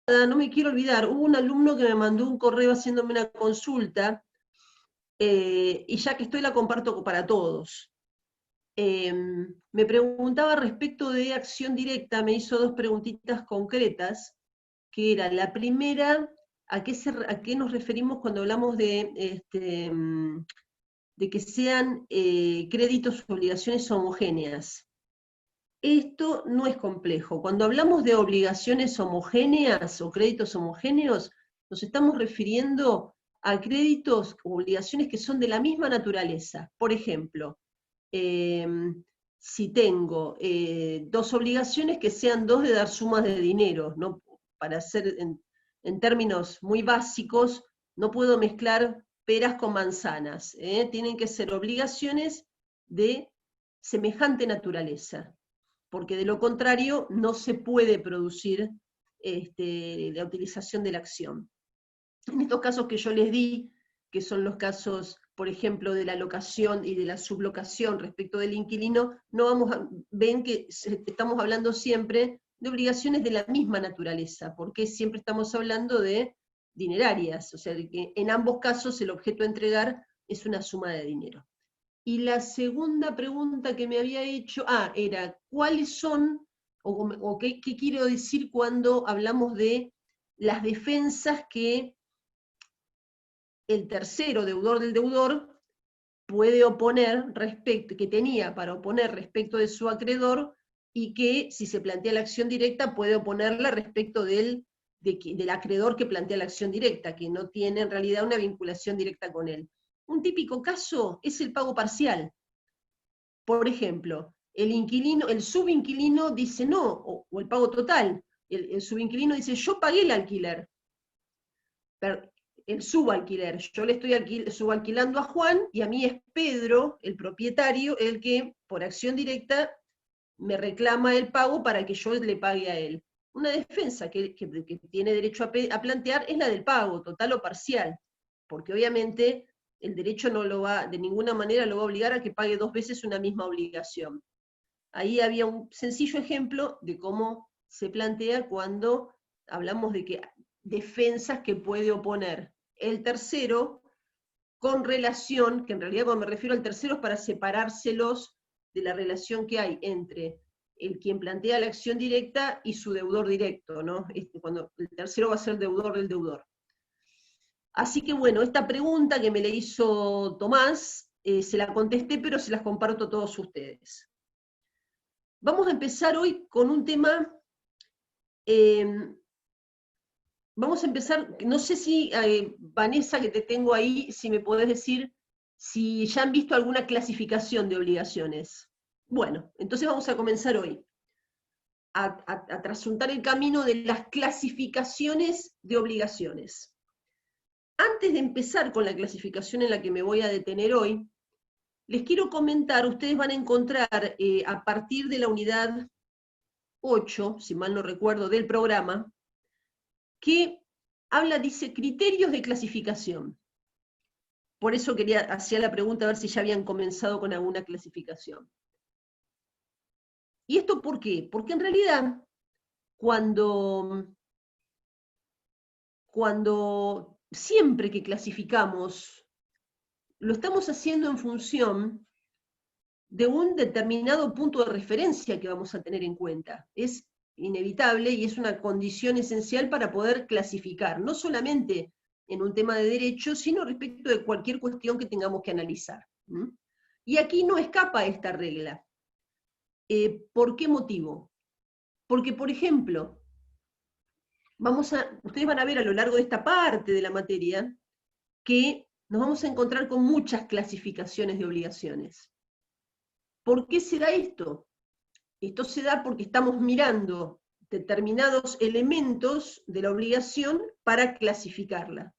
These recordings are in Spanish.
no me quiero olvidar, hubo un alumno que me mandó un correo haciéndome una consulta, y ya que estoy la comparto para todos. Me preguntaba respecto de acción directa, me hizo 2 preguntitas concretas, que era la primera, a qué nos referimos cuando hablamos de que sean créditos o obligaciones homogéneas. Esto no es complejo. Cuando hablamos de obligaciones homogéneas o créditos homogéneos, nos estamos refiriendo a créditos o obligaciones que son de la misma naturaleza. Por ejemplo, si tengo 2 obligaciones, que sean 2 de dar sumas de dinero, ¿no? Para hacer en términos muy básicos, no puedo mezclar peras con manzanas, tienen que ser obligaciones de semejante naturaleza, porque de lo contrario no se puede producir la utilización de la acción. En estos casos que yo les di, que son los casos, por ejemplo, de la locación y de la sublocación respecto del inquilino, ven que estamos hablando siempre de obligaciones de la misma naturaleza, porque siempre estamos hablando de dinerarias, o sea, de que en ambos casos el objeto a entregar es una suma de dinero. Y la segunda pregunta que me había hecho, era, ¿cuáles son, o qué quiero decir cuando hablamos de las defensas que el tercero deudor del deudor puede oponer que tenía para oponer respecto de su acreedor, y que, si se plantea la acción directa, puede oponerla respecto del acreedor que plantea la acción directa, que no tiene en realidad una vinculación directa con él. Un típico caso es el pago parcial. Por ejemplo, el subinquilino dice no, o el pago total. El subinquilino dice, yo pagué el alquiler. El subalquiler, yo le estoy subalquilando a Juan, y a mí es Pedro, el propietario, el que por acción directa me reclama el pago para que yo le pague a él. Una defensa que tiene derecho a plantear es la del pago, total o parcial, porque obviamente el derecho de ninguna manera lo va a obligar a que pague 2 veces una misma obligación. Ahí había un sencillo ejemplo de cómo se plantea cuando hablamos de que defensas que puede oponer el tercero con relación, que en realidad cuando me refiero al tercero es para separárselos de la relación que hay entre el quien plantea la acción directa y su deudor directo, ¿no? Cuando el tercero va a ser deudor del deudor. Así que bueno, esta pregunta que me le hizo Tomás, se la contesté, pero se las comparto a todos ustedes. Vamos a empezar hoy con un tema, vamos a empezar, no sé si, Vanessa, que te tengo ahí, si me podés decir si ya han visto alguna clasificación de obligaciones. Bueno, entonces vamos a comenzar hoy a trasuntar el camino de las clasificaciones de obligaciones. Antes de empezar con la clasificación en la que me voy a detener hoy, les quiero comentar, ustedes van a encontrar a partir de la unidad 8, si mal no recuerdo, del programa, que dice criterios de clasificación. Por eso hacía la pregunta a ver si ya habían comenzado con alguna clasificación. ¿Y esto por qué? Porque en realidad, cuando siempre que clasificamos, lo estamos haciendo en función de un determinado punto de referencia que vamos a tener en cuenta. Es inevitable y es una condición esencial para poder clasificar, no solamente en un tema de derecho, sino respecto de cualquier cuestión que tengamos que analizar. Y aquí no escapa esta regla. ¿Por qué motivo? Porque, por ejemplo, ustedes van a ver a lo largo de esta parte de la materia que nos vamos a encontrar con muchas clasificaciones de obligaciones. ¿Por qué se da esto? Esto se da porque estamos mirando determinados elementos de la obligación para clasificarla.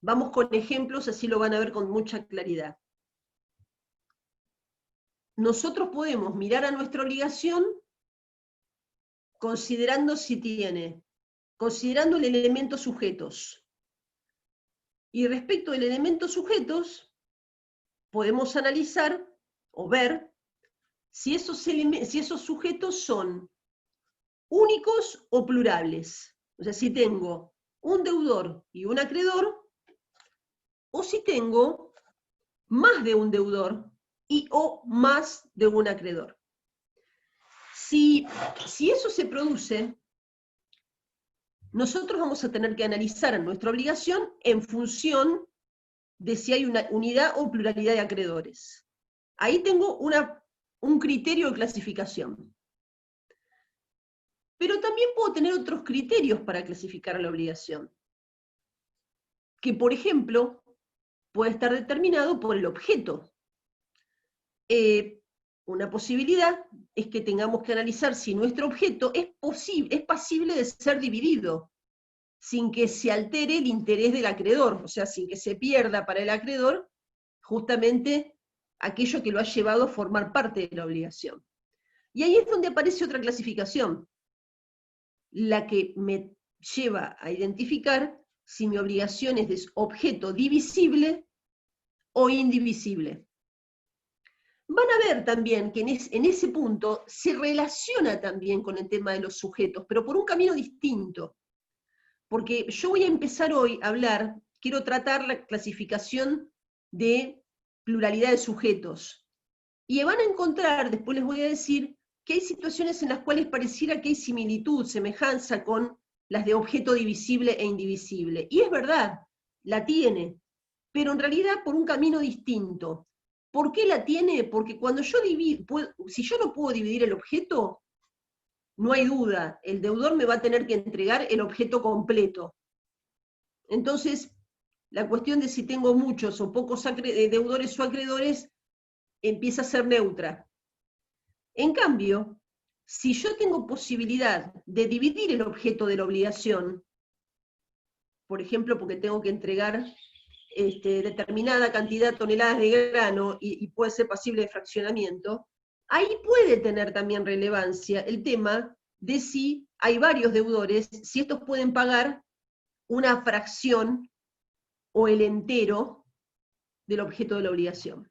Vamos con ejemplos, así lo van a ver con mucha claridad. Nosotros podemos mirar a nuestra obligación considerando el elemento sujetos. Y respecto del elemento sujetos, podemos analizar o ver si esos sujetos son únicos o plurales. O sea, si tengo un deudor y un acreedor, o si tengo más de un deudor o más de un acreedor. Si eso se produce, nosotros vamos a tener que analizar nuestra obligación en función de si hay una unidad o pluralidad de acreedores. Ahí tengo un criterio de clasificación. Pero también puedo tener otros criterios para clasificar la obligación, que por ejemplo puede estar determinado por el objeto. Una posibilidad es que tengamos que analizar si nuestro objeto es pasible de ser dividido, sin que se altere el interés del acreedor, o sea, sin que se pierda para el acreedor justamente aquello que lo ha llevado a formar parte de la obligación. Y ahí es donde aparece otra clasificación, la que me lleva a identificar si mi obligación es de objeto divisible o indivisible. Van a ver también que en ese punto se relaciona también con el tema de los sujetos, pero por un camino distinto. Porque yo voy a empezar hoy a hablar, quiero tratar la clasificación de pluralidad de sujetos. Y van a encontrar, después les voy a decir, que hay situaciones en las cuales pareciera que hay similitud, semejanza con las de objeto divisible e indivisible. Y es verdad, la tiene, pero en realidad por un camino distinto. ¿Por qué la tiene? Porque cuando yo divido, si yo no puedo dividir el objeto, no hay duda, el deudor me va a tener que entregar el objeto completo. Entonces, la cuestión de si tengo muchos o pocos deudores o acreedores empieza a ser neutra. En cambio, si yo tengo posibilidad de dividir el objeto de la obligación, por ejemplo, porque tengo que entregar determinada cantidad de toneladas de grano y puede ser pasible de fraccionamiento, ahí puede tener también relevancia el tema de si hay varios deudores, si estos pueden pagar una fracción o el entero del objeto de la obligación.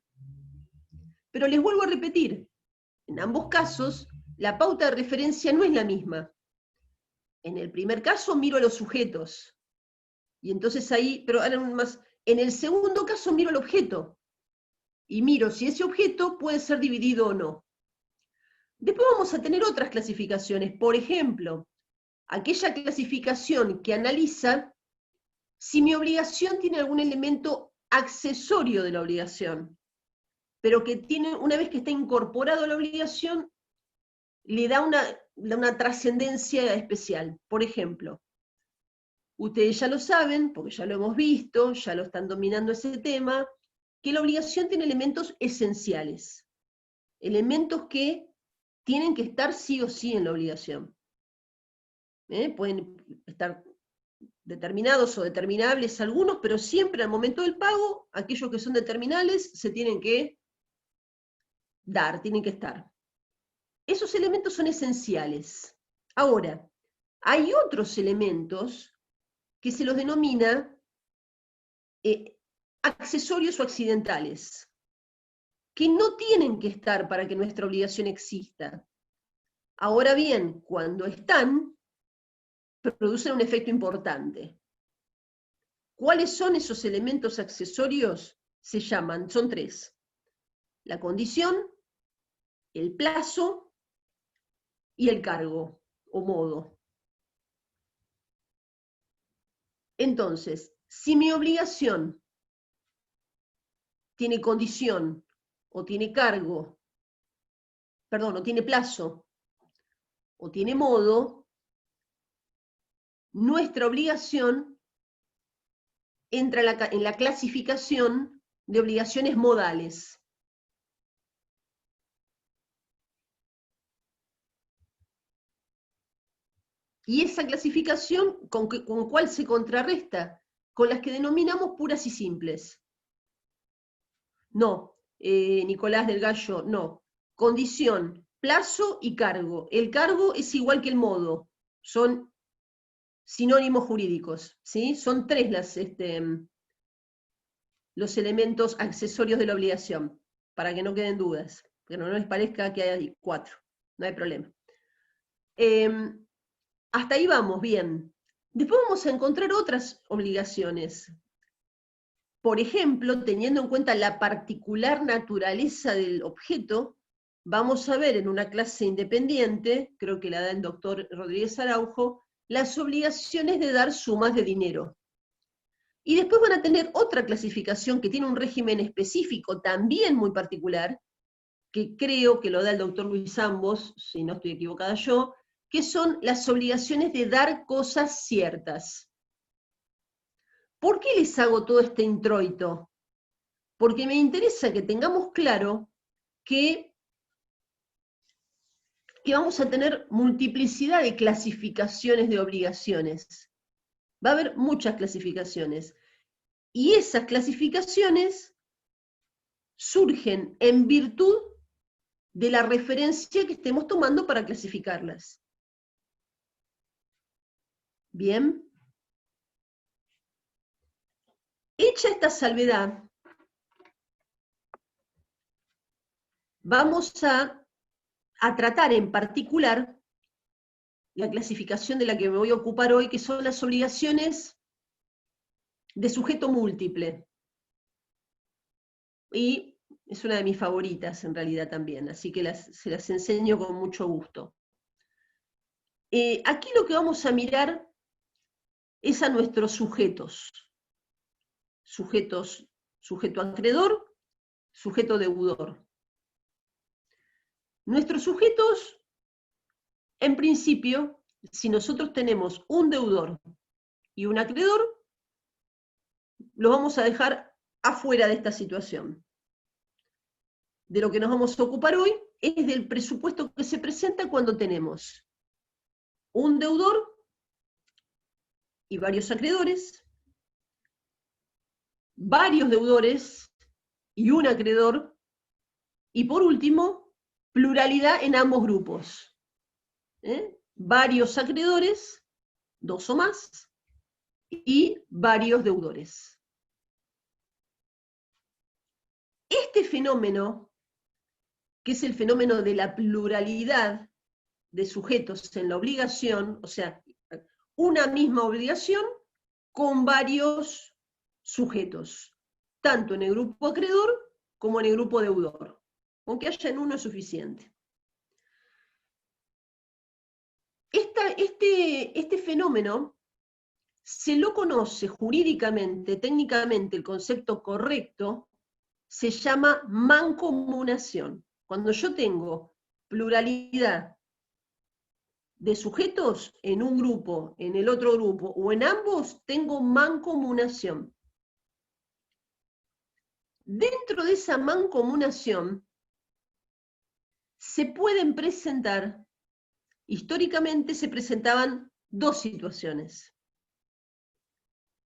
Pero les vuelvo a repetir, en ambos casos, la pauta de referencia no es la misma. En el primer caso miro a los sujetos, y entonces ahí, pero más, en el segundo caso miro el objeto, y miro si ese objeto puede ser dividido o no. Después vamos a tener otras clasificaciones, por ejemplo, aquella clasificación que analiza si mi obligación tiene algún elemento accesorio de la obligación, pero que tiene, una vez que está incorporado a la obligación, le da una trascendencia especial. Por ejemplo, ustedes ya lo saben, porque ya lo hemos visto, ya lo están dominando ese tema, que la obligación tiene elementos esenciales, elementos que tienen que estar sí o sí en la obligación. Pueden estar determinados o determinables algunos, pero siempre al momento del pago, aquellos que son determinables se tienen que dar, tienen que estar. Esos elementos son esenciales. Ahora, hay otros elementos que se los denomina accesorios o accidentales, que no tienen que estar para que nuestra obligación exista. Ahora bien, cuando están, producen un efecto importante. ¿Cuáles son esos elementos accesorios? Son tres: la condición, el plazo y el cargo o modo. Entonces, si mi obligación tiene condición o tiene cargo, perdón, o tiene plazo o tiene modo, nuestra obligación entra en la clasificación de obligaciones modales. Y esa clasificación, ¿con cuál se contrarresta? Con las que denominamos puras y simples. No, Nicolás del Gallo, no. Condición, plazo y cargo. El cargo es igual que el modo. Son sinónimos jurídicos, ¿sí? Son tres los elementos accesorios de la obligación, para que no queden dudas, que no les parezca que hay cuatro, no hay problema. Hasta ahí vamos, bien. Después vamos a encontrar otras obligaciones. Por ejemplo, teniendo en cuenta la particular naturaleza del objeto, vamos a ver en una clase independiente, creo que la da el doctor Rodríguez Araujo, las obligaciones de dar sumas de dinero. Y después van a tener otra clasificación que tiene un régimen específico, también muy particular, que creo que lo da el doctor Luis Ambos, si no estoy equivocada yo, que son las obligaciones de dar cosas ciertas. ¿Por qué les hago todo este introito? Porque me interesa que tengamos claro que vamos a tener multiplicidad de clasificaciones de obligaciones. Va a haber muchas clasificaciones. Y esas clasificaciones surgen en virtud de la referencia que estemos tomando para clasificarlas. Bien. Hecha esta salvedad, vamos a tratar en particular la clasificación de la que me voy a ocupar hoy, que son las obligaciones de sujeto múltiple. Y es una de mis favoritas en realidad también, así que se las enseño con mucho gusto. Aquí lo que vamos a mirar es a nuestros sujetos. Sujeto acreedor, sujeto deudor. Nuestros sujetos, en principio, si nosotros tenemos un deudor y un acreedor, los vamos a dejar afuera de esta situación. De lo que nos vamos a ocupar hoy es del presupuesto que se presenta cuando tenemos un deudor y varios acreedores, varios deudores y un acreedor, y por último, pluralidad en ambos grupos. Varios acreedores, dos o más, y varios deudores. Este fenómeno, que es el fenómeno de la pluralidad de sujetos en la obligación, o sea, una misma obligación con varios sujetos, tanto en el grupo acreedor como en el grupo deudor. Aunque haya en uno es suficiente. Este fenómeno se lo conoce jurídicamente, técnicamente, el concepto correcto se llama mancomunación. Cuando yo tengo pluralidad de sujetos en un grupo, en el otro grupo o en ambos, tengo mancomunación. Dentro de esa mancomunación se pueden presentar, históricamente se presentaban dos situaciones.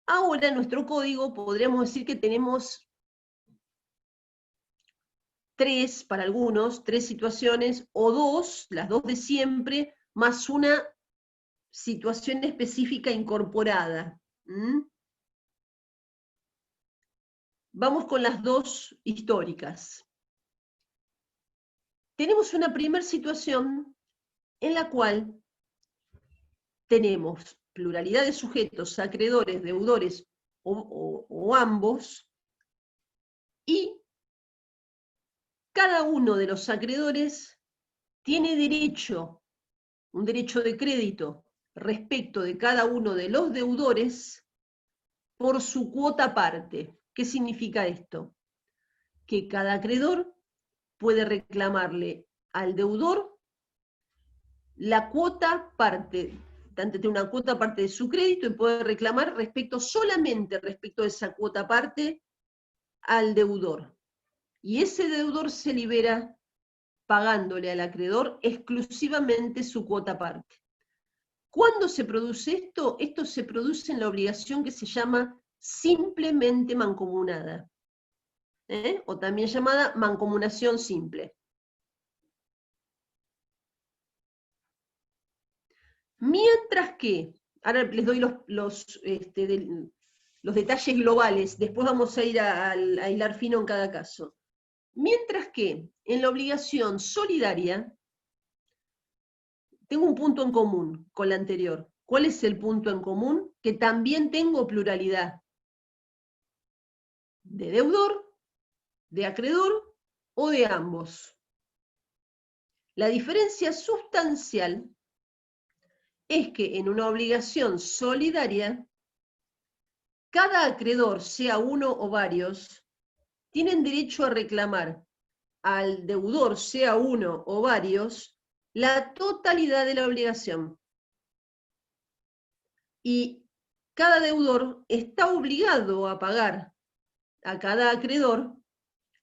Ahora en nuestro código podríamos decir que tenemos tres, para algunos, tres situaciones, o dos, las dos de siempre, más una situación específica incorporada. Vamos con las dos históricas. Tenemos una primera situación en la cual tenemos pluralidad de sujetos, acreedores, deudores o ambos, y cada uno de los acreedores tiene derecho, un derecho de crédito respecto de cada uno de los deudores por su cuota parte. ¿Qué significa esto? Que cada acreedor puede reclamarle al deudor la cuota parte, tanto tiene una cuota parte de su crédito y puede reclamar solamente respecto de esa cuota parte al deudor. Y ese deudor se libera pagándole al acreedor exclusivamente su cuota parte. ¿Cuándo se produce esto? Esto se produce en la obligación que se llama simplemente mancomunada, o también llamada mancomunación simple. Mientras que, ahora les doy los detalles globales, después vamos a ir a hilar fino en cada caso. Mientras que en la obligación solidaria, tengo un punto en común con la anterior. ¿Cuál es el punto en común? Que también tengo pluralidad de deudor, de acreedor o de ambos. La diferencia sustancial es que en una obligación solidaria, cada acreedor, sea uno o varios, tienen derecho a reclamar al deudor, sea uno o varios, la totalidad de la obligación. Y cada deudor está obligado a pagar a cada acreedor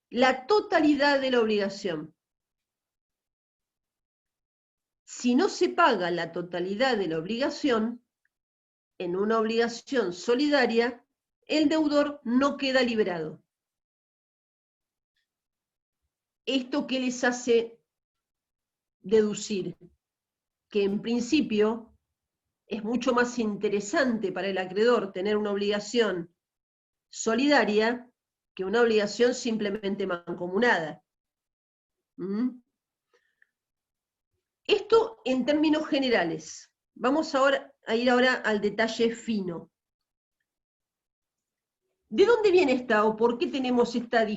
la totalidad de la obligación. Si no se paga la totalidad de la obligación, en una obligación solidaria, el deudor no queda liberado. ¿Esto qué les hace deducir? Que en principio es mucho más interesante para el acreedor tener una obligación solidaria que una obligación simplemente mancomunada. Esto en términos generales. Vamos ahora a ir ahora al detalle fino. ¿De dónde viene esta o por qué tenemos estas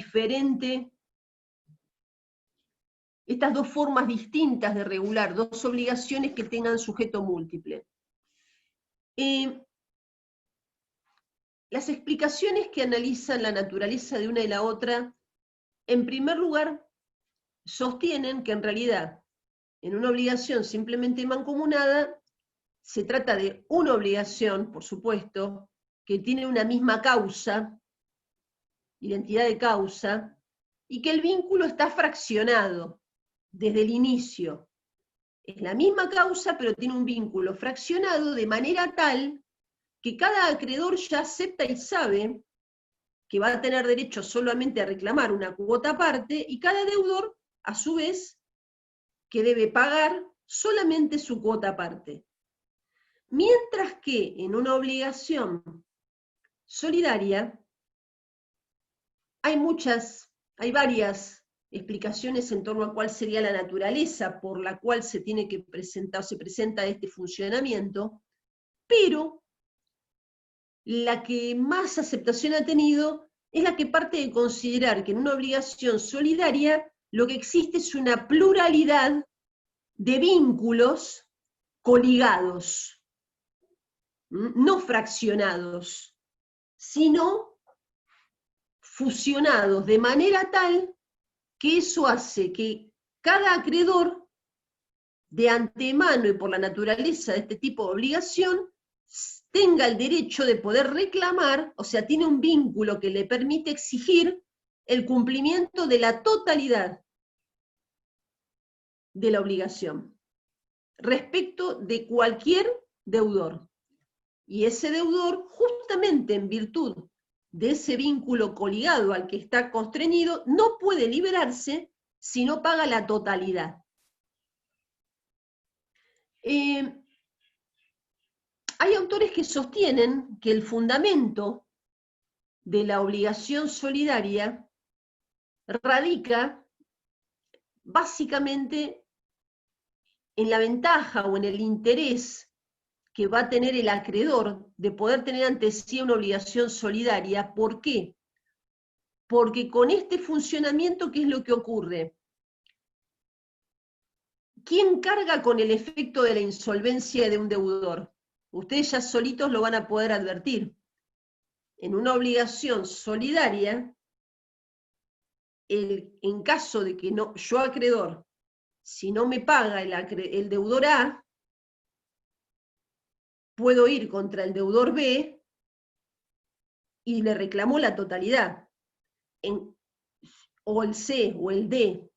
dos formas distintas de regular, dos obligaciones que tengan sujeto múltiple? Las explicaciones que analizan la naturaleza de una y la otra, en primer lugar, sostienen que en realidad, en una obligación simplemente mancomunada, se trata de una obligación, por supuesto, que tiene una misma causa, identidad de causa, y que el vínculo está fraccionado desde el inicio. Es la misma causa, pero tiene un vínculo fraccionado de manera tal que cada acreedor ya acepta y sabe que va a tener derecho solamente a reclamar una cuota aparte, y cada deudor, a su vez, que debe pagar solamente su cuota aparte. Mientras que en una obligación solidaria hay varias explicaciones en torno a cuál sería la naturaleza por la cual se tiene que presentar, se presenta este funcionamiento, pero la que más aceptación ha tenido es la que parte de considerar que en una obligación solidaria lo que existe es una pluralidad de vínculos coligados, no fraccionados, sino fusionados de manera tal que eso hace que cada acreedor, de antemano y por la naturaleza de este tipo de obligación, tenga el derecho de poder reclamar, o sea, tiene un vínculo que le permite exigir el cumplimiento de la totalidad de la obligación respecto de cualquier deudor. Y ese deudor, justamente en virtud de ese vínculo coligado al que está constreñido, no puede liberarse si no paga la totalidad. Hay autores que sostienen que el fundamento de la obligación solidaria radica básicamente en la ventaja o en el interés que va a tener el acreedor de poder tener ante sí una obligación solidaria. ¿Por qué? Porque con este funcionamiento, ¿qué es lo que ocurre? ¿Quién carga con el efecto de la insolvencia de un deudor? Ustedes ya solitos lo van a poder advertir. En una obligación solidaria, en caso de que no, yo acreedor, si no me paga el deudor A, puedo ir contra el deudor B y le reclamo la totalidad, o el C o el D.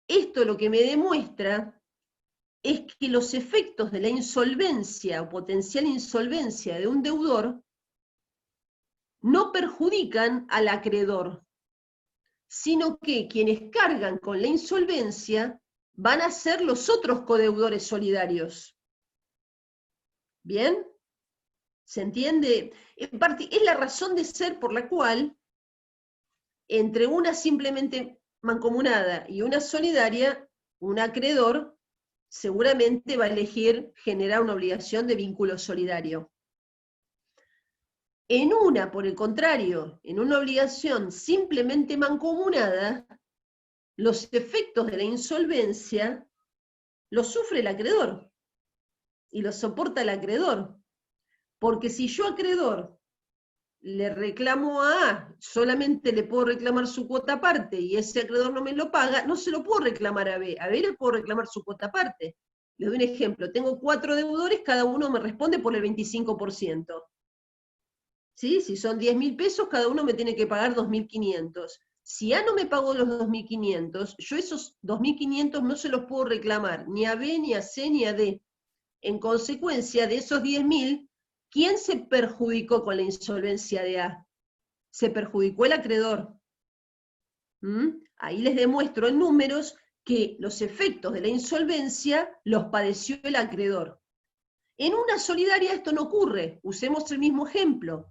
Esto lo que me demuestra es que los efectos de la insolvencia o potencial insolvencia de un deudor no perjudican al acreedor, sino que quienes cargan con la insolvencia van a ser los otros codeudores solidarios. ¿Bien? ¿Se entiende? En parte, es la razón de ser por la cual entre una simplemente mancomunada y una solidaria, un acreedor seguramente va a elegir generar una obligación de vínculo solidario. En una, por el contrario, en una obligación simplemente mancomunada, los efectos de la insolvencia los sufre el acreedor y los soporta el acreedor. Porque si yo, acreedor, le reclamo a A, solamente le puedo reclamar su cuota aparte y ese acreedor no me lo paga, no se lo puedo reclamar a B. A B le puedo reclamar su cuota aparte. Les doy un ejemplo. Tengo 4 deudores, cada uno me responde por el 25%. ¿Sí? Si son 10.000 pesos, cada uno me tiene que pagar 2.500. Si A no me pagó los 2.500, yo esos 2.500 no se los puedo reclamar ni a B, ni a C, ni a D. En consecuencia de esos 10.000, ¿quién se perjudicó con la insolvencia de A? Se perjudicó el acreedor. Ahí les demuestro en números que los efectos de la insolvencia los padeció el acreedor. En una solidaria esto no ocurre. Usemos el mismo ejemplo.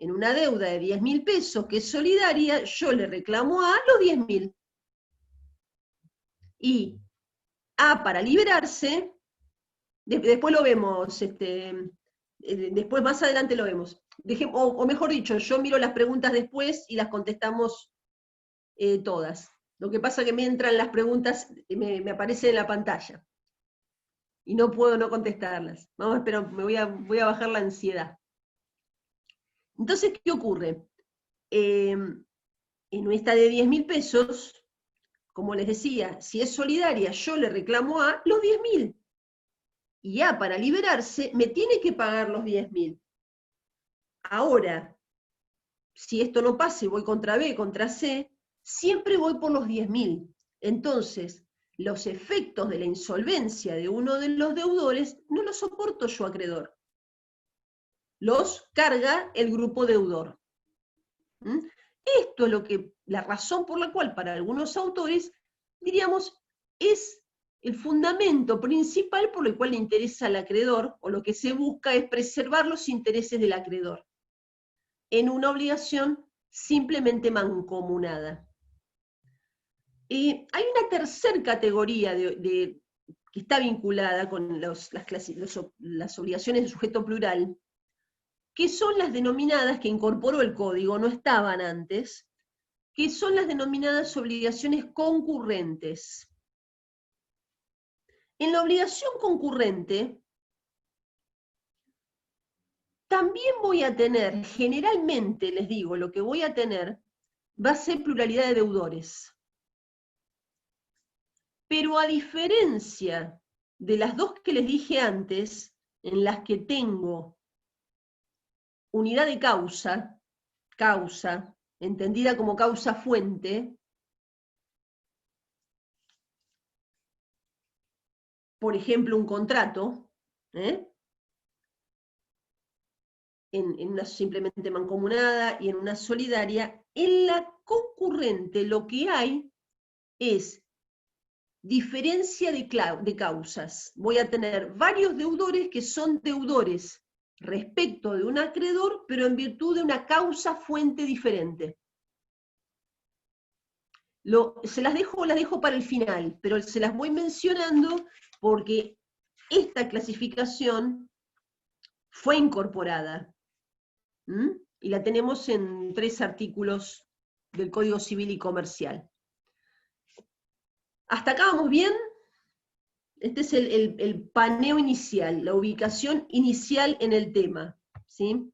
En una deuda de 10.000 pesos que es solidaria, yo le reclamo a A los 10.000. Y A, para liberarse, después lo vemos, después más adelante lo vemos. O mejor dicho, yo miro las preguntas después y las contestamos todas. Lo que pasa es que me entran las preguntas, me aparecen en la pantalla. Y no puedo no contestarlas. Vamos a esperar, voy a bajar la ansiedad. Entonces, ¿qué ocurre? En esta de 10.000 pesos, como les decía, si es solidaria, yo le reclamo a los 10.000. Y A, para liberarse, me tiene que pagar los 10.000. Ahora, si esto no pasa y voy contra B, contra C, siempre voy por los 10.000. Entonces, los efectos de la insolvencia de uno de los deudores no los soporto yo, acreedor. Los carga el grupo deudor. Esto es la razón por la cual para algunos autores, diríamos, es el fundamento principal por el cual le interesa al acreedor, o lo que se busca es preservar los intereses del acreedor, en una obligación simplemente mancomunada. Hay una tercera categoría que está vinculada con las obligaciones de sujeto plural, que son las denominadas, que incorporó el código, no estaban antes, que son las denominadas obligaciones concurrentes. En la obligación concurrente, también voy a tener, generalmente les digo, lo que voy a tener va a ser pluralidad de deudores. Pero a diferencia de las dos que les dije antes, en las que tengo unidad de causa, entendida como causa-fuente, por ejemplo, un contrato, en una simplemente mancomunada y en una solidaria, en la concurrente lo que hay es diferencia de causas. Voy a tener varios deudores que son deudores respecto de un acreedor, pero en virtud de una causa-fuente diferente. Se las dejo para el final, pero se las voy mencionando porque esta clasificación fue incorporada. Y la tenemos en 3 artículos del Código Civil y Comercial. ¿Hasta acá vamos bien? Este es el paneo inicial, la ubicación inicial en el tema. ¿Sí?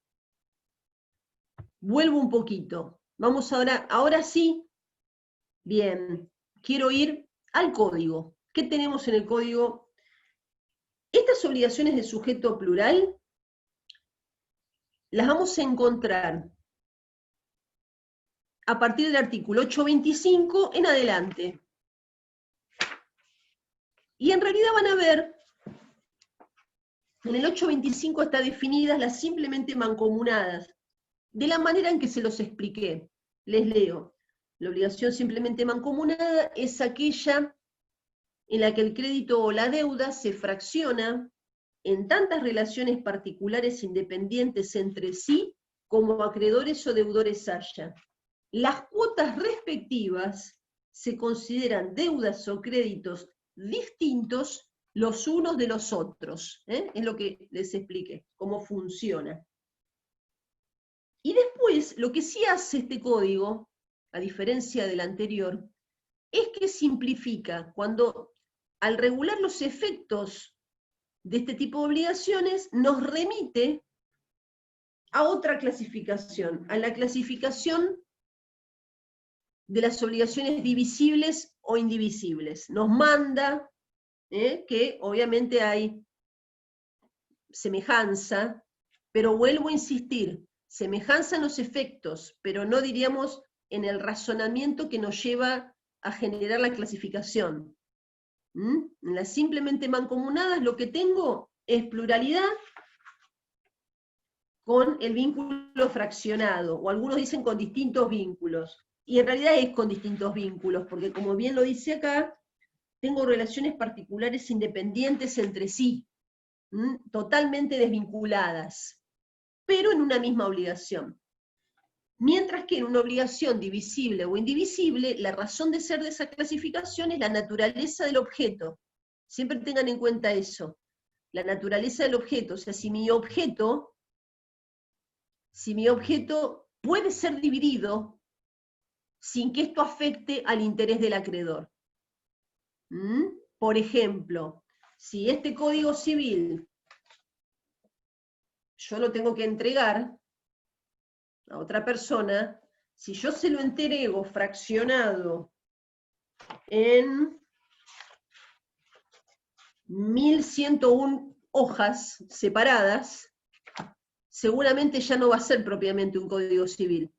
Vuelvo un poquito. Vamos ahora sí. Bien, quiero ir al código. ¿Qué tenemos en el código? Estas obligaciones de sujeto plural las vamos a encontrar a partir del artículo 825 en adelante. Y en realidad van a ver, en el 825 están definidas las simplemente mancomunadas, de la manera en que se los expliqué. Les leo. La obligación simplemente mancomunada es aquella en la que el crédito o la deuda se fracciona en tantas relaciones particulares independientes entre sí como acreedores o deudores haya. Las cuotas respectivas se consideran deudas o créditos distintos los unos de los otros. Es lo que les expliqué, cómo funciona. Y después, lo que sí hace este código, a diferencia del anterior, es que simplifica. Cuando al regular los efectos de este tipo de obligaciones, nos remite a otra clasificación, a la clasificación de las obligaciones divisibles o indivisibles. Nos manda que obviamente hay semejanza, pero vuelvo a insistir, semejanza en los efectos, pero no diríamos en el razonamiento que nos lleva a generar la clasificación. En las simplemente mancomunadas lo que tengo es pluralidad con el vínculo fraccionado, o algunos dicen con distintos vínculos, y en realidad es con distintos vínculos, porque como bien lo dice acá, tengo relaciones particulares independientes entre sí, totalmente desvinculadas, pero en una misma obligación. Mientras que en una obligación divisible o indivisible, la razón de ser de esa clasificación es la naturaleza del objeto. Siempre tengan en cuenta eso, la naturaleza del objeto. O sea, si mi objeto puede ser dividido sin que esto afecte al interés del acreedor. Por ejemplo, si este Código Civil yo lo tengo que entregar a otra persona, si yo se lo entrego fraccionado en 1101 hojas separadas, seguramente ya no va a ser propiamente un Código Civil.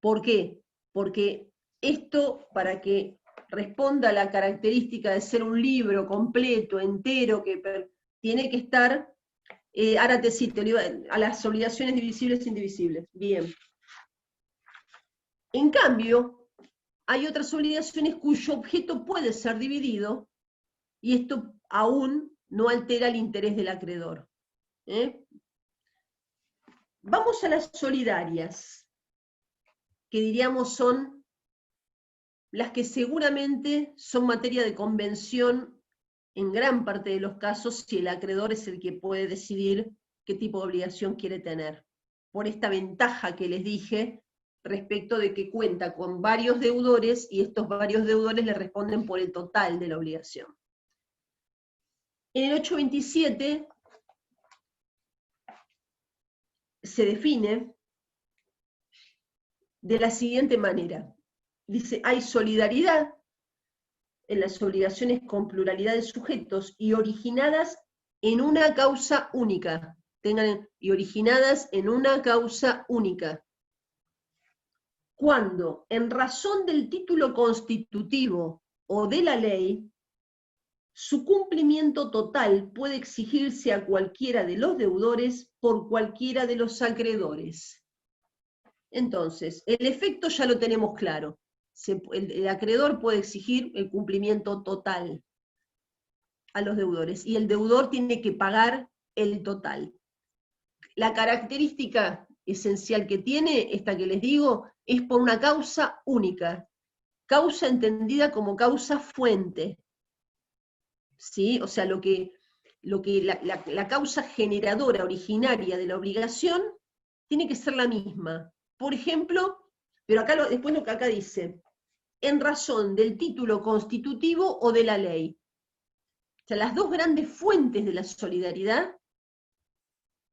¿Por qué? Porque esto, para que responda a la característica de ser un libro completo, entero, que tiene que estar, ahora te cito, a las obligaciones divisibles e indivisibles. Bien. En cambio, hay otras obligaciones cuyo objeto puede ser dividido, y esto aún no altera el interés del acreedor. Vamos a las solidarias, que diríamos son las que seguramente son materia de convención en gran parte de los casos, si el acreedor es el que puede decidir qué tipo de obligación quiere tener. Por esta ventaja que les dije, respecto de que cuenta con varios deudores, y estos varios deudores le responden por el total de la obligación. En el 827 se define de la siguiente manera. Dice, hay solidaridad en las obligaciones con pluralidad de sujetos y originadas en una causa única. Y originadas en una causa única. Cuando, en razón del título constitutivo o de la ley, su cumplimiento total puede exigirse a cualquiera de los deudores por cualquiera de los acreedores. Entonces, el efecto ya lo tenemos claro. El acreedor puede exigir el cumplimiento total a los deudores, y el deudor tiene que pagar el total. La característica esencial que tiene, esta que les digo, es por una causa única, causa entendida como causa fuente. ¿Sí? O sea, la causa generadora originaria de la obligación tiene que ser la misma. Por ejemplo, pero acá después lo que acá dice, en razón del título constitutivo o de la ley. O sea, las dos grandes fuentes de la solidaridad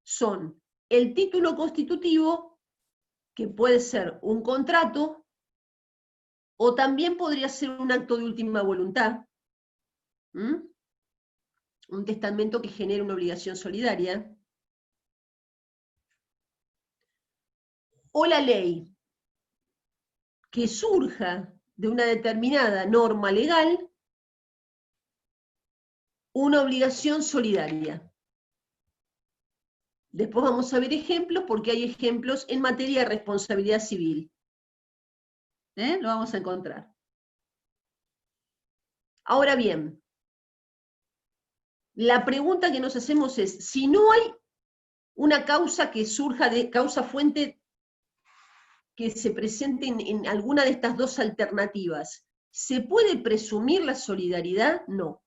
son el título constitutivo, que puede ser un contrato, o también podría ser un acto de última voluntad, un testamento que genera una obligación solidaria, o la ley, que surja de una determinada norma legal, una obligación solidaria. Después vamos a ver ejemplos, porque hay ejemplos en materia de responsabilidad civil. Lo vamos a encontrar. Ahora bien, la pregunta que nos hacemos es, si no hay una causa que surja de causa fuente que se presente en alguna de estas dos alternativas, ¿Se puede presumir la solidaridad? No.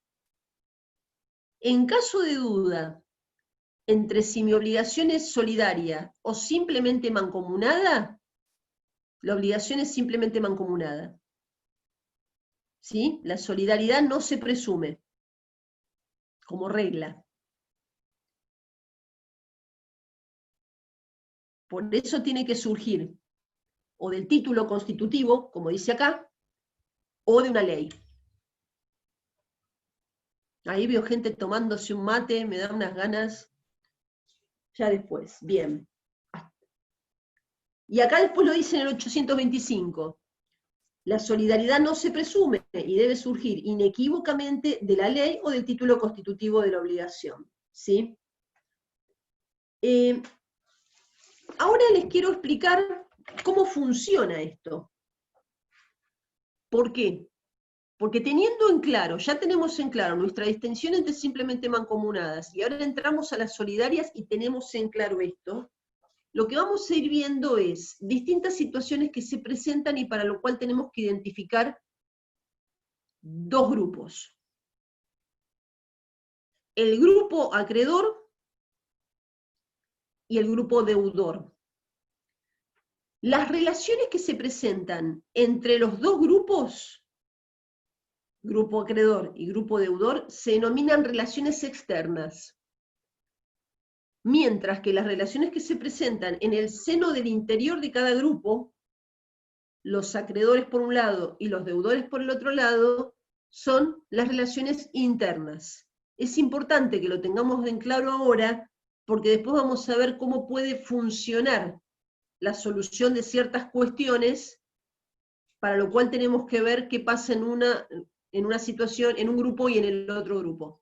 En caso de duda entre si mi obligación es solidaria o simplemente mancomunada, la obligación es simplemente mancomunada. ¿Sí? La solidaridad no se presume como regla. Por eso tiene que surgir o del título constitutivo, como dice acá, o de una ley. Ahí veo gente tomándose un mate, me da unas ganas. Ya después, bien. Y acá después lo dice en el 825. La solidaridad no se presume y debe surgir inequívocamente de la ley o del título constitutivo de la obligación. ¿Sí? Ahora les quiero explicar cómo funciona esto. ¿Por qué? Porque teniendo en claro, ya tenemos en claro nuestra distinción entre simplemente mancomunadas, y ahora entramos a las solidarias y tenemos en claro esto, lo que vamos a ir viendo es distintas situaciones que se presentan y para lo cual tenemos que identificar dos grupos. El grupo acreedor y el grupo deudor. Las relaciones que se presentan entre los dos grupos, grupo acreedor y grupo deudor, se denominan relaciones externas. Mientras que las relaciones que se presentan en el seno del interior de cada grupo, los acreedores por un lado y los deudores por el otro lado, son las relaciones internas. Es importante que lo tengamos en claro ahora, porque después vamos a ver cómo puede funcionar la solución de ciertas cuestiones, para lo cual tenemos que ver qué pasa en una situación, en un grupo y en el otro grupo.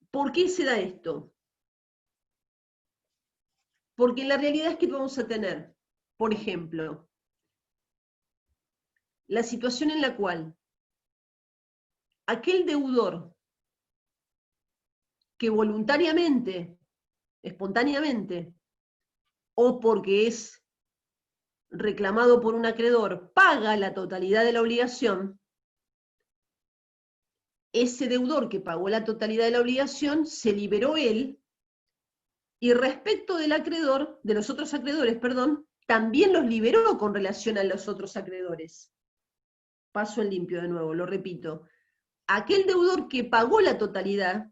¿Por qué se da esto? Porque la realidad es que vamos a tener, por ejemplo, la situación en la cual aquel deudor que voluntariamente, espontáneamente, o porque es reclamado por un acreedor, paga la totalidad de la obligación, ese deudor que pagó la totalidad de la obligación se liberó él, y respecto del acreedor, de los otros acreedores, perdón, también los liberó con relación a los otros acreedores. Paso en limpio de nuevo, lo repito. Aquel deudor que pagó la totalidad,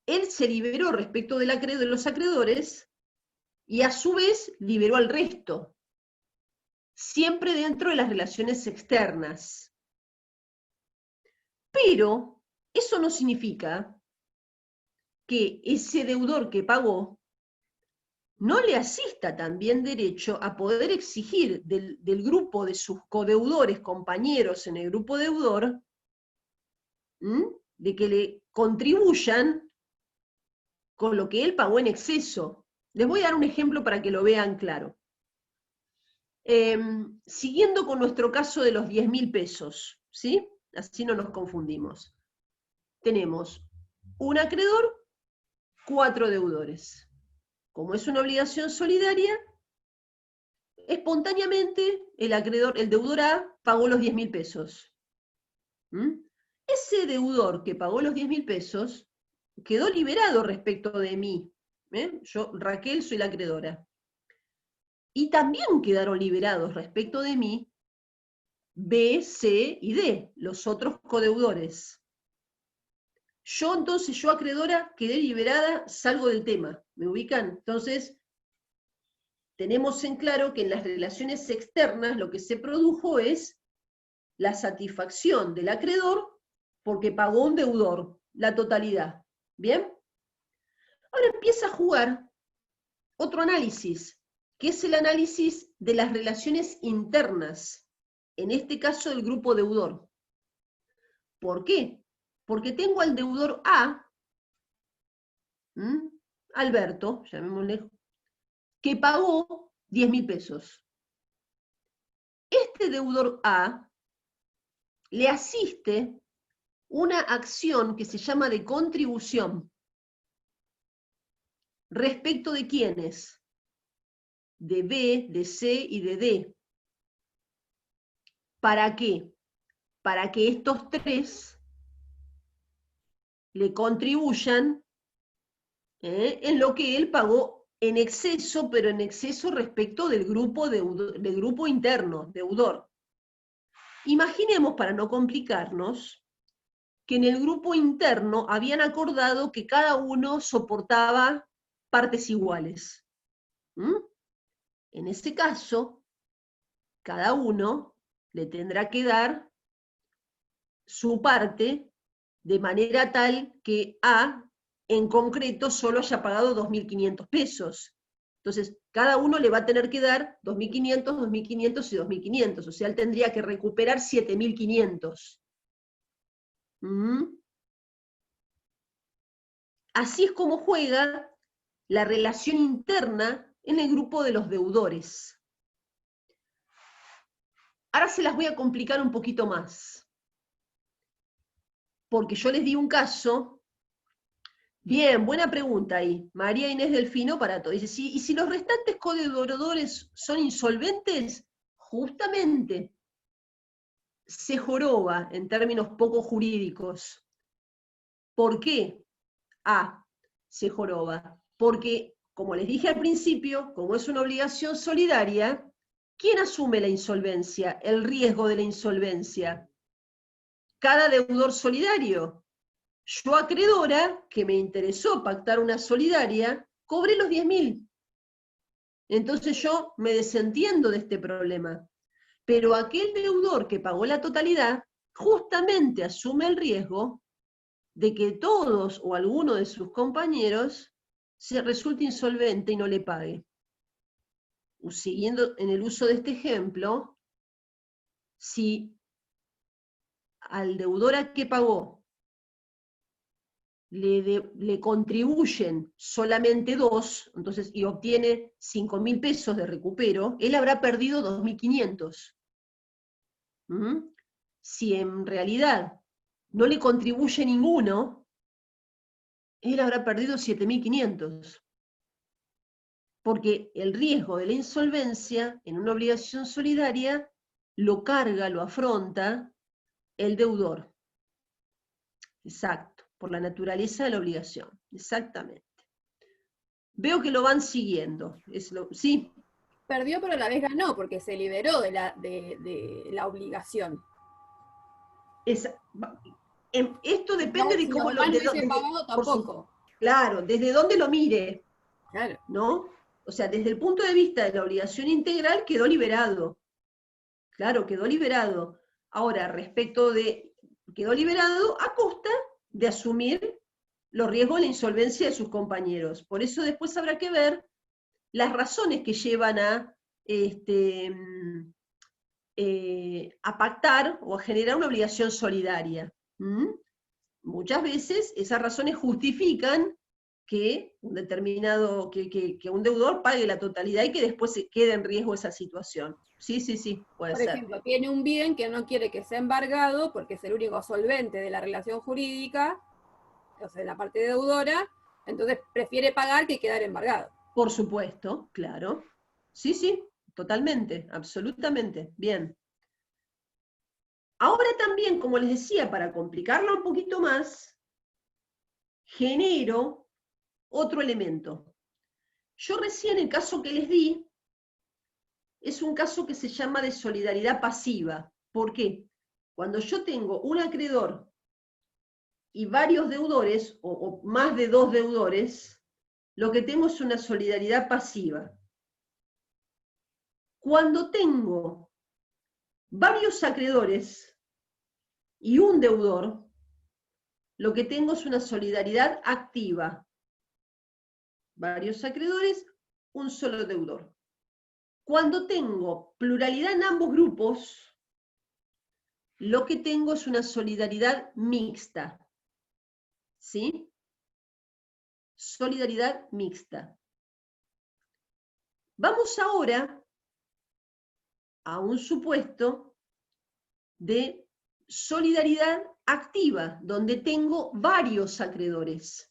él se liberó respecto del de los acreedores y a su vez liberó al resto, siempre dentro de las relaciones externas. Pero eso no significa que ese deudor que pagó no le asista también derecho a poder exigir del grupo de sus codeudores, compañeros en el grupo deudor, de que le contribuyan con lo que él pagó en exceso. Les voy a dar un ejemplo para que lo vean claro. Siguiendo con nuestro caso de los 10.000 pesos, ¿sí? Así no nos confundimos. Tenemos un acreedor, 4 deudores. Como es una obligación solidaria, espontáneamente el deudor A pagó los 10.000 pesos. Ese deudor que pagó los 10.000 pesos quedó liberado respecto de mí. Yo, Raquel, soy la acreedora. Y también quedaron liberados respecto de mí B, C y D, los otros codeudores. Yo entonces, yo acreedora, quedé liberada, salgo del tema. ¿Me ubican? Entonces, tenemos en claro que en las relaciones externas lo que se produjo es la satisfacción del acreedor porque pagó un deudor, la totalidad. ¿Bien? Ahora empieza a jugar otro análisis, que es el análisis de las relaciones internas, en este caso del grupo deudor. ¿Por qué? Porque tengo al deudor A, Alberto, llamémosle, que pagó 10.000 pesos. Este deudor A le asiste una acción que se llama de contribución. ¿Respecto de quiénes? de B, de C y de D. ¿Para qué? Para que estos tres le contribuyan en lo que él pagó en exceso, pero en exceso respecto del grupo, del grupo interno, deudor. Imaginemos, para no complicarnos, que en el grupo interno habían acordado que cada uno soportaba partes iguales. ¿Mm? En ese caso, cada uno le tendrá que dar su parte de manera tal que A, en concreto, solo haya pagado 2.500 pesos. Entonces, cada uno le va a tener que dar 2.500, 2.500 y 2.500. O sea, él tendría que recuperar 7.500. Así es como juega la relación interna en el grupo de los deudores. Ahora se las voy a complicar un poquito más. Porque yo les di un caso. Bien, buena pregunta ahí. María Inés Delfino para todo. Dice, ¿y si los restantes codeudores son insolventes? Justamente se joroba en términos poco jurídicos. ¿Por qué? Se joroba. Porque, como les dije al principio, como es una obligación solidaria, ¿quién asume la insolvencia, el riesgo de la insolvencia? Cada deudor solidario. Yo, acreedora, que me interesó pactar una solidaria, cobré los 10.000. Entonces yo me desentiendo de este problema. Pero aquel deudor que pagó la totalidad, justamente asume el riesgo de que todos o alguno de sus compañeros se resulte insolvente y no le pague. Siguiendo en el uso de este ejemplo, si al deudor a que pagó le contribuyen solamente 2, entonces, y obtiene 5.000 pesos de recupero, él habrá perdido 2.500. Si en realidad no le contribuye ninguno, él habrá perdido 7.500. Porque el riesgo de la insolvencia en una obligación solidaria lo carga, lo afronta el deudor. Exacto, por la naturaleza de la obligación. Exactamente. Veo que lo van siguiendo. ¿Sí? Perdió, pero a la vez ganó, porque se liberó de la obligación. Esto depende de Si cómo no hubiese pagado, tampoco. Claro, desde dónde lo mire. Claro. ¿No? O sea, desde el punto de vista de la obligación integral, quedó liberado. Claro, quedó liberado. Ahora, quedó liberado a costa de asumir los riesgos de la insolvencia de sus compañeros. Por eso después habrá que ver las razones que llevan a pactar o a generar una obligación solidaria. Muchas veces esas razones justifican que un determinado, que un deudor pague la totalidad y que después se quede en riesgo esa situación. Sí, puede Por ser. ejemplo, tiene un bien que no quiere que sea embargado porque es el único solvente de la relación jurídica, o sea, la parte deudora, entonces prefiere pagar que quedar embargado. Por supuesto, claro. Sí, totalmente, absolutamente. Bien. Ahora también, como les decía, para complicarlo un poquito más, genero otro elemento. Yo recién el caso que les di es un caso que se llama de solidaridad pasiva. ¿Por qué? Cuando yo tengo un acreedor y varios deudores, o más de 2 deudores, lo que tengo es una solidaridad pasiva. Cuando tengo varios acreedores y un deudor, lo que tengo es una solidaridad activa. Varios acreedores, un solo deudor. Cuando tengo pluralidad en ambos grupos, lo que tengo es una solidaridad mixta. ¿Sí? Solidaridad mixta. Vamos ahora a un supuesto de solidaridad activa, donde tengo varios acreedores.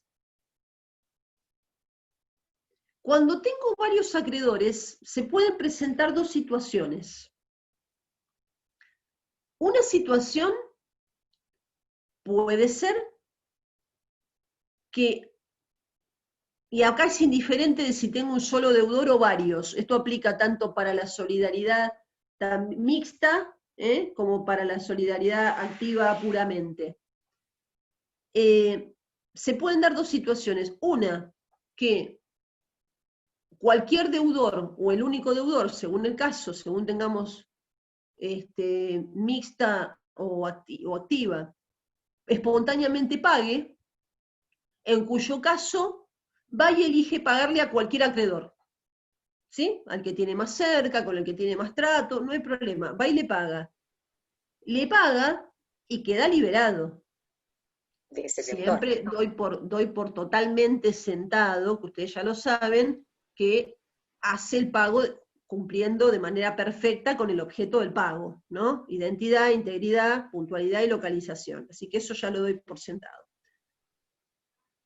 Cuando tengo varios acreedores, se pueden presentar dos situaciones. Una situación puede ser que, y acá es indiferente de si tengo un solo deudor o varios, esto aplica tanto para la solidaridad mixta como para la solidaridad activa puramente. Se pueden dar dos situaciones. Una, que cualquier deudor o el único deudor, según el caso, según tengamos mixta o activa, espontáneamente pague, en cuyo caso va y elige pagarle a cualquier acreedor, ¿sí? Al que tiene más cerca, con el que tiene más trato, no hay problema, va y le paga. Le paga y queda liberado. Siempre doy por totalmente sentado, que ustedes ya lo saben, que hace el pago cumpliendo de manera perfecta con el objeto del pago, ¿no? Identidad, integridad, puntualidad y localización. Así que eso ya lo doy por sentado.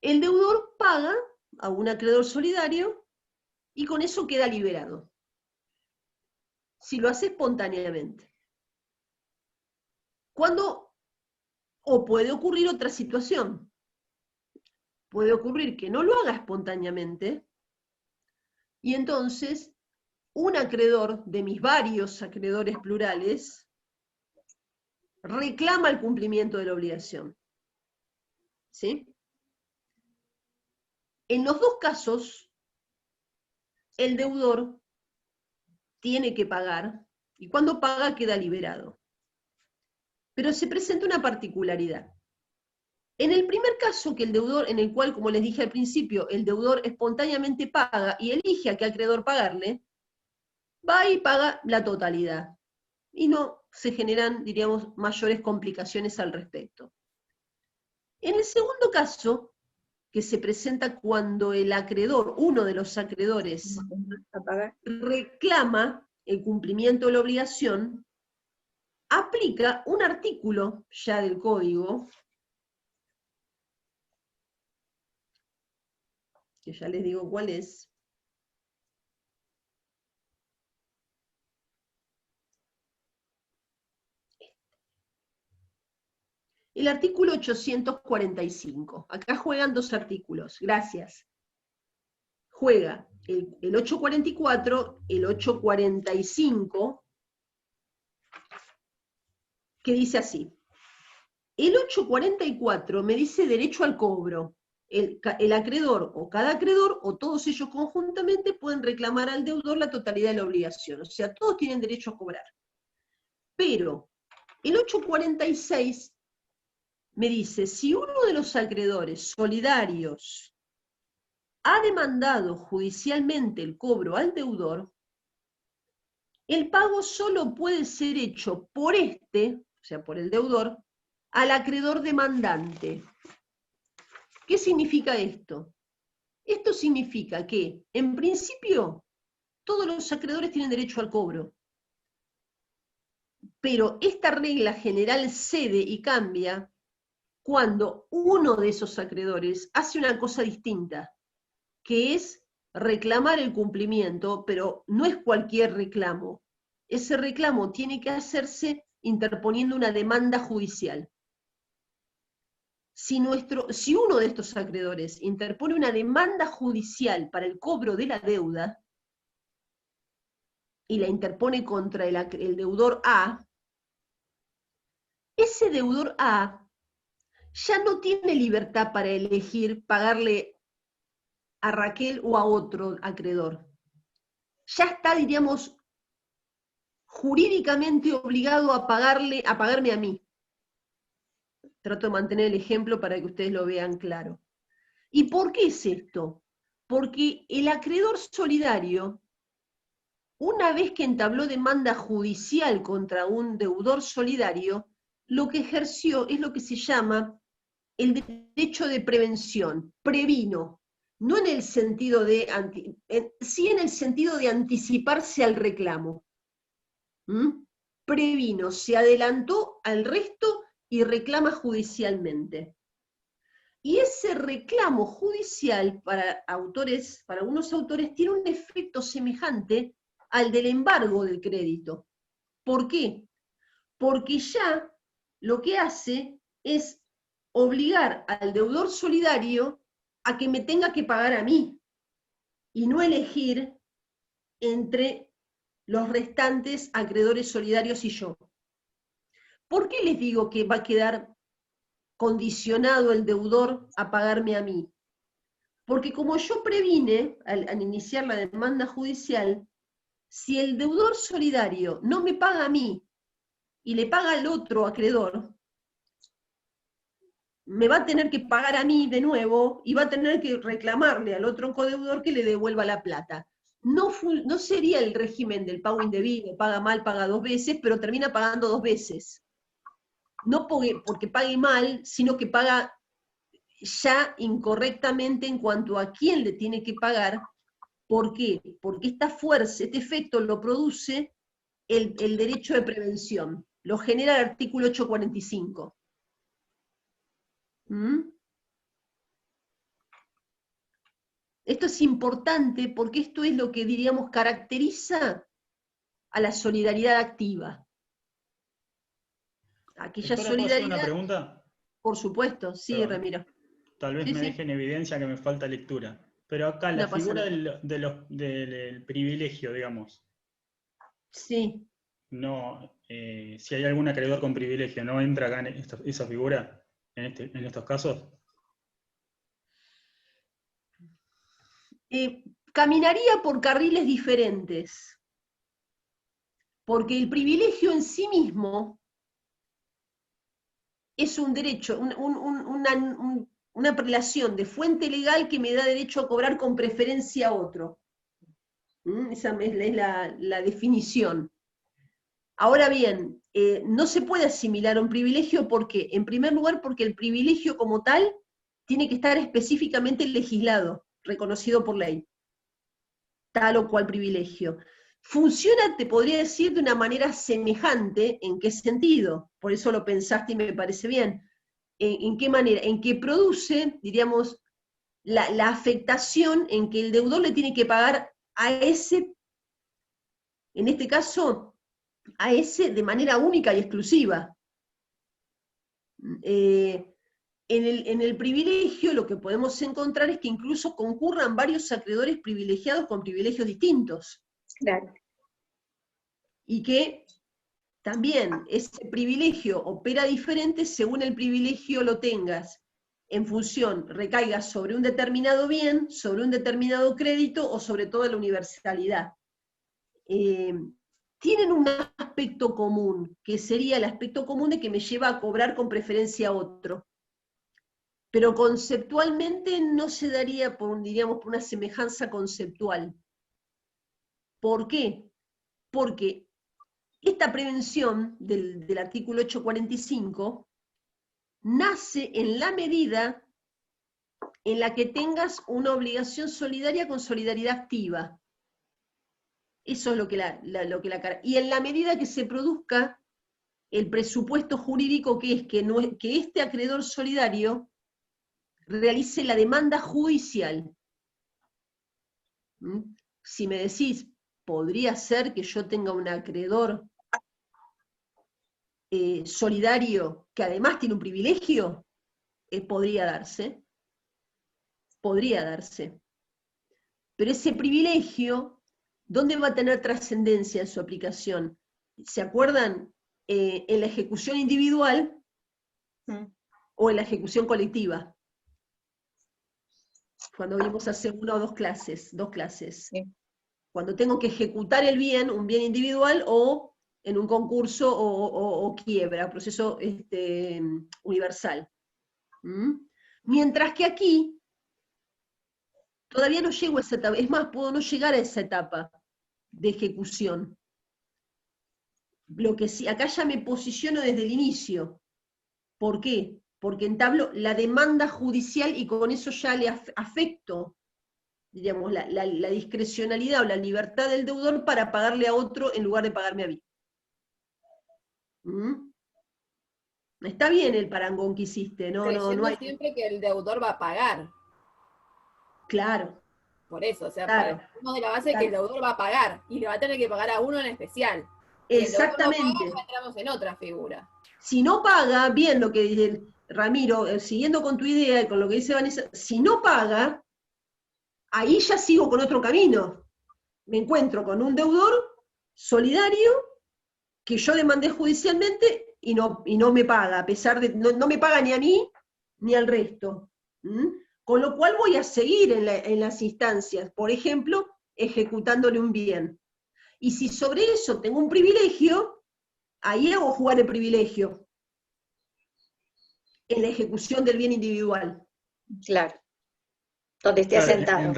El deudor paga a un acreedor solidario y con eso queda liberado. Si lo hace espontáneamente. O puede ocurrir otra situación. Puede ocurrir que no lo haga espontáneamente y entonces un acreedor de mis varios acreedores plurales reclama el cumplimiento de la obligación. ¿Sí? En los dos casos, el deudor tiene que pagar y cuando paga queda liberado. Pero se presenta una particularidad. En el primer caso, que el deudor, en el cual, como les dije al principio, el deudor espontáneamente paga y elige a qué acreedor pagarle, va y paga la totalidad. Y no se generan, diríamos, mayores complicaciones al respecto. En el segundo caso, que se presenta cuando el acreedor, uno de los acreedores, reclama el cumplimiento de la obligación, aplica un artículo ya del código, que ya les digo cuál es, el artículo 845. Acá juegan dos artículos, gracias. Juega el 844, el 845, que dice así. El 844 me dice derecho al cobro. El acreedor o cada acreedor o todos ellos conjuntamente pueden reclamar al deudor la totalidad de la obligación. O sea, todos tienen derecho a cobrar. Pero el 846 me dice, si uno de los acreedores solidarios ha demandado judicialmente el cobro al deudor, el pago solo puede ser hecho por o sea, por el deudor, al acreedor demandante. ¿Qué significa esto? Esto significa que, en principio, todos los acreedores tienen derecho al cobro. Pero esta regla general cede y cambia cuando uno de esos acreedores hace una cosa distinta, que es reclamar el cumplimiento, pero no es cualquier reclamo. Ese reclamo tiene que hacerse interponiendo una demanda judicial. Si uno de estos acreedores interpone una demanda judicial para el cobro de la deuda, y la interpone contra el deudor A, ese deudor A ya no tiene libertad para elegir pagarle a Raquel o a otro acreedor. Ya está, diríamos, jurídicamente obligado a pagarme a mí. Trato de mantener el ejemplo para que ustedes lo vean claro. ¿Y por qué es esto? Porque el acreedor solidario, una vez que entabló demanda judicial contra un deudor solidario, lo que ejerció es lo que se llama el derecho de prevención, previno, no en el sentido sí en el sentido de anticiparse al reclamo. Previno, se adelantó al resto y reclama judicialmente. Y ese reclamo judicial para algunos autores, tiene un efecto semejante al del embargo del crédito. ¿Por qué? Porque ya lo que hace es obligar al deudor solidario a que me tenga que pagar a mí, y no elegir entre los restantes acreedores solidarios y yo. ¿Por qué les digo que va a quedar condicionado el deudor a pagarme a mí? Porque como yo previne al iniciar la demanda judicial, si el deudor solidario no me paga a mí y le paga al otro acreedor, me va a tener que pagar a mí de nuevo y va a tener que reclamarle al otro codeudor que le devuelva la plata. No sería el régimen del pago indebido, paga mal, paga 2 veces, pero termina pagando 2 veces. No porque pague mal, sino que paga ya incorrectamente en cuanto a quién le tiene que pagar. ¿Por qué? Porque esta fuerza, este efecto lo produce el derecho de prevención, lo genera el artículo 845. ¿Mm? Esto es importante porque esto es lo que, diríamos, caracteriza a la solidaridad activa. Aquella Doctora, ¿puedo hacer una solidaridad, pregunta? por supuesto, sí, Perdón. Ramiro. Tal vez Sí, me sí, deje en evidencia que me falta lectura. Pero acá la no pasa figura nada. del privilegio, digamos, Sí. no, si hay algún acreedor con privilegio, ¿no entra acá en esa figura en estos casos? Caminaría por carriles diferentes, porque el privilegio en sí mismo es un derecho, una prelación de fuente legal que me da derecho a cobrar con preferencia a otro. Esa es la definición. Ahora bien, no se puede asimilar a un privilegio porque, en primer lugar, porque el privilegio como tal tiene que estar específicamente legislado, reconocido por ley, tal o cual privilegio. Funciona, te podría decir, de una manera semejante. ¿En qué sentido? Por eso lo pensaste y me parece bien. ¿En qué manera? En que produce, diríamos, la afectación en que el deudor le tiene que pagar a ese, en este caso, a ese de manera única y exclusiva. En el privilegio lo que podemos encontrar es que incluso concurran varios acreedores privilegiados con privilegios distintos. Claro. Y que también ese privilegio opera diferente según el privilegio lo tengas en función, recaiga sobre un determinado bien, sobre un determinado crédito o sobre toda la universalidad. Tienen un aspecto común, que sería el aspecto común de que me lleva a cobrar con preferencia a otro. Pero conceptualmente no se daría diríamos, por una semejanza conceptual. ¿Por qué? Porque esta prevención del artículo 845 nace en la medida en la que tengas una obligación solidaria con solidaridad activa. Eso es lo que y en la medida que se produzca el presupuesto jurídico, que es que este acreedor solidario realice la demanda judicial. Si me decís, podría ser que yo tenga un acreedor solidario que además tiene un privilegio, podría darse. Podría darse. Pero ese privilegio, ¿dónde va a tener trascendencia en su aplicación? ¿Se acuerdan? ¿En la ejecución individual o en la ejecución colectiva? Cuando vimos hace una o dos clases. Sí. Cuando tengo que ejecutar el bien, un bien individual, o en un concurso o quiebra, proceso universal. Mientras que aquí todavía no llego a esa etapa, es más, puedo no llegar a esa etapa de ejecución. Lo que sí, acá ya me posiciono desde el inicio. ¿Por qué? Porque entablo la demanda judicial y con eso ya le afecto, digamos, la discrecionalidad o la libertad del deudor para pagarle a otro en lugar de pagarme a mí. Está bien el parangón que hiciste, no creyendo hay. siempre que el deudor va a pagar. Claro, Por eso, o sea, claro, partimos de la base de que el claro. deudor va a pagar y le va a tener que pagar a uno en especial. Si el deudor no paga, Exactamente. ya entramos en otra figura. Si no paga, bien lo que dice Ramiro, siguiendo con tu idea y con lo que dice Vanessa, si no paga, ahí ya sigo con otro camino. Me encuentro con un deudor solidario que yo demandé judicialmente y no me paga, a pesar de, no me paga ni a mí ni al resto. ¿Mm? Con lo cual voy a seguir en las instancias, por ejemplo, ejecutándole un bien. Y si sobre eso tengo un privilegio, ahí hago jugar el privilegio en la ejecución del bien individual. Claro. Donde esté Claro, asentado. en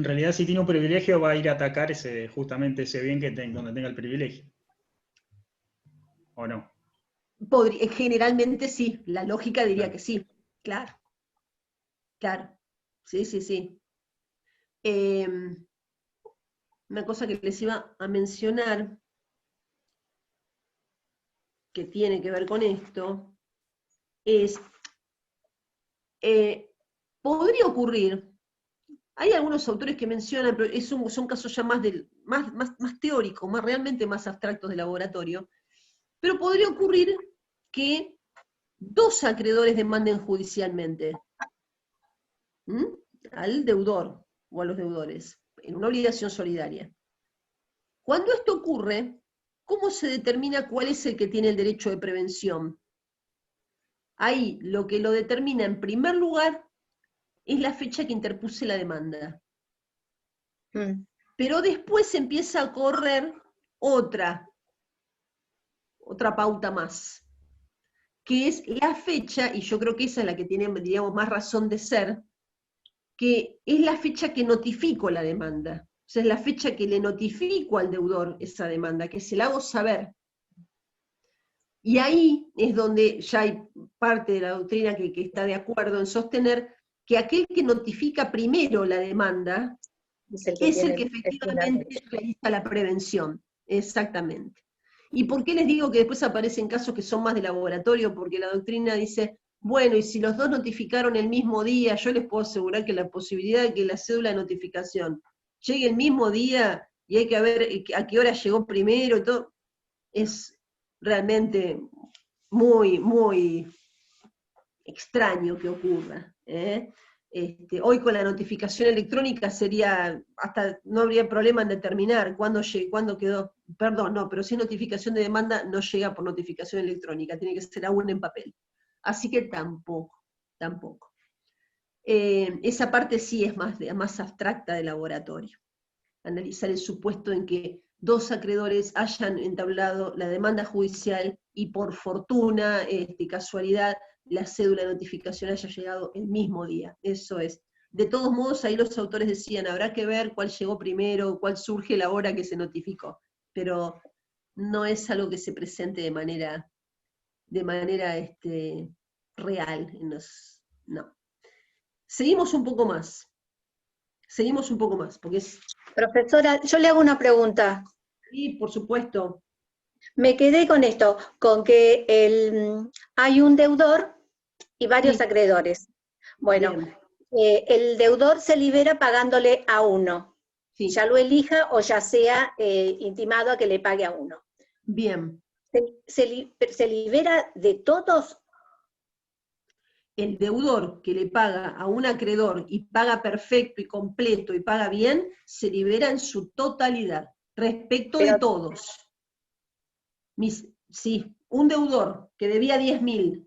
realidad, si tiene un privilegio, va a ir a atacar justamente ese bien donde tenga el privilegio. ¿O no? Generalmente sí, la lógica diría Claro. que sí, claro. Claro, sí, sí, sí. Una cosa que les iba a mencionar, que tiene que ver con esto, es, podría ocurrir, hay algunos autores que mencionan, pero son casos ya más teóricos, realmente más abstractos de laboratorio, pero podría ocurrir que dos acreedores demanden judicialmente al deudor o a los deudores, en una obligación solidaria. Cuando esto ocurre, ¿cómo se determina cuál es el que tiene el derecho de prevención? Ahí lo que lo determina en primer lugar es la fecha que interpuse la demanda. Pero después empieza a correr otra pauta más, que es la fecha, y yo creo que esa es la que tiene, digamos, más razón de ser, que es la fecha que notifico la demanda. O sea, es la fecha que le notifico al deudor esa demanda, que se la hago saber. Y ahí es donde ya hay parte de la doctrina que está de acuerdo en sostener que aquel que notifica primero la demanda es el que efectivamente realiza la prevención. Exactamente. ¿Y por qué les digo que después aparecen casos que son más de laboratorio? Porque la doctrina dice, bueno, y si los dos notificaron el mismo día, yo les puedo asegurar que la posibilidad de que la cédula de notificación llegue el mismo día y hay que ver a qué hora llegó primero y todo, es realmente muy, muy extraño que ocurra. Hoy con la notificación electrónica hasta no habría problema en determinar cuándo quedó, perdón, no, pero si es notificación de demanda no llega por notificación electrónica, tiene que ser aún en papel. Así que tampoco. Esa parte sí es más abstracta de laboratorio. Analizar el supuesto en que dos acreedores hayan entablado la demanda judicial y por fortuna, casualidad, la cédula de notificación haya llegado el mismo día. Eso es. De todos modos, ahí los autores decían, habrá que ver cuál llegó primero, cuál surge la hora que se notificó. Pero no es algo que se presente de manera real. No. Seguimos un poco más, porque es... Profesora, yo le hago una pregunta. Sí, por supuesto. Me quedé con esto, con que hay un deudor y varios Sí. acreedores. Bueno, el deudor se libera pagándole a uno, Sí. ya lo elija o ya sea intimado a que le pague a uno. Bien. ¿Se libera de todos? El deudor que le paga a un acreedor y paga perfecto y completo y paga bien, se libera en su totalidad, respecto de todos. Sí, un deudor que debía 10.000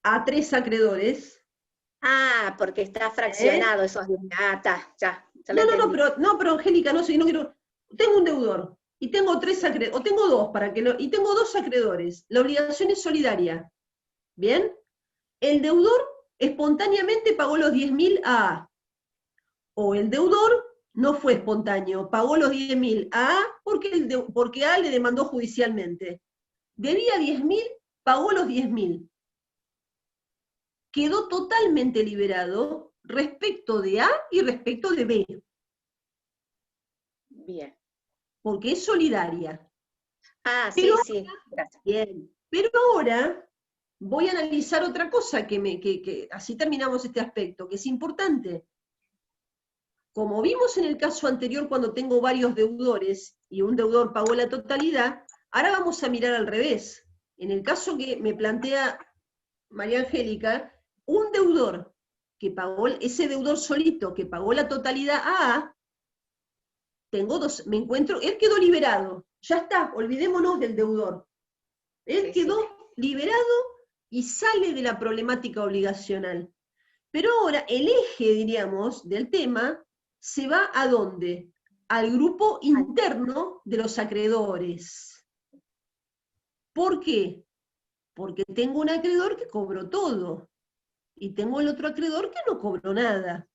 a 3 acreedores. Ah, porque está fraccionado esos 10.000. Ah, está, ya. Pero Angélica, no quiero. Tengo un deudor y tengo 3 acreedores, o tengo 2 y tengo 2 acreedores. La obligación es solidaria. ¿Bien? El deudor espontáneamente pagó los 10.000 a A. O el deudor no fue espontáneo, pagó los 10.000 a A porque A le demandó judicialmente. Debía 10.000, pagó los 10.000. Quedó totalmente liberado respecto de A y respecto de B. Bien. Porque es solidaria. Ah, sí, sí. Bien. Pero ahora voy a analizar otra cosa que así terminamos este aspecto, que es importante. Como vimos en el caso anterior cuando tengo varios deudores y un deudor pagó la totalidad, ahora vamos a mirar al revés. En el caso que me plantea María Angélica, un deudor que pagó, ese deudor solito que pagó la totalidad A, tengo dos, me encuentro, él quedó liberado, ya está, olvidémonos del deudor. Él quedó liberado y sale de la problemática obligacional. Pero ahora el eje, diríamos, del tema se va ¿a dónde? Al grupo interno de los acreedores. ¿Por qué? Porque tengo un acreedor que cobró todo, y tengo el otro acreedor que no cobró nada.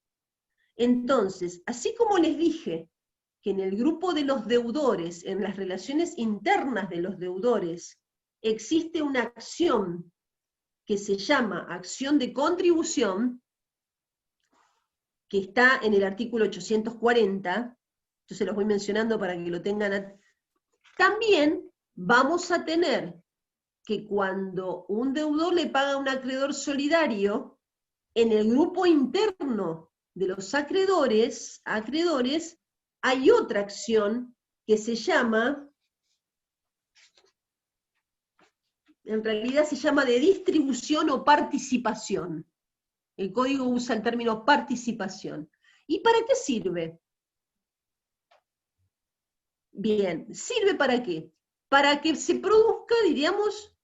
Entonces, así como les dije que en el grupo de los deudores, en las relaciones internas de los deudores, existe una acción que se llama acción de contribución, que está en el artículo 840, yo se los voy mencionando para que lo tengan. También vamos a tener que cuando un deudor le paga a un acreedor solidario, en el grupo interno de los acreedores, hay otra acción que se llama, en realidad se llama de distribución o participación. El código usa el término participación. ¿Y para qué sirve? Bien, ¿sirve para qué? Para que se produzca, diríamos,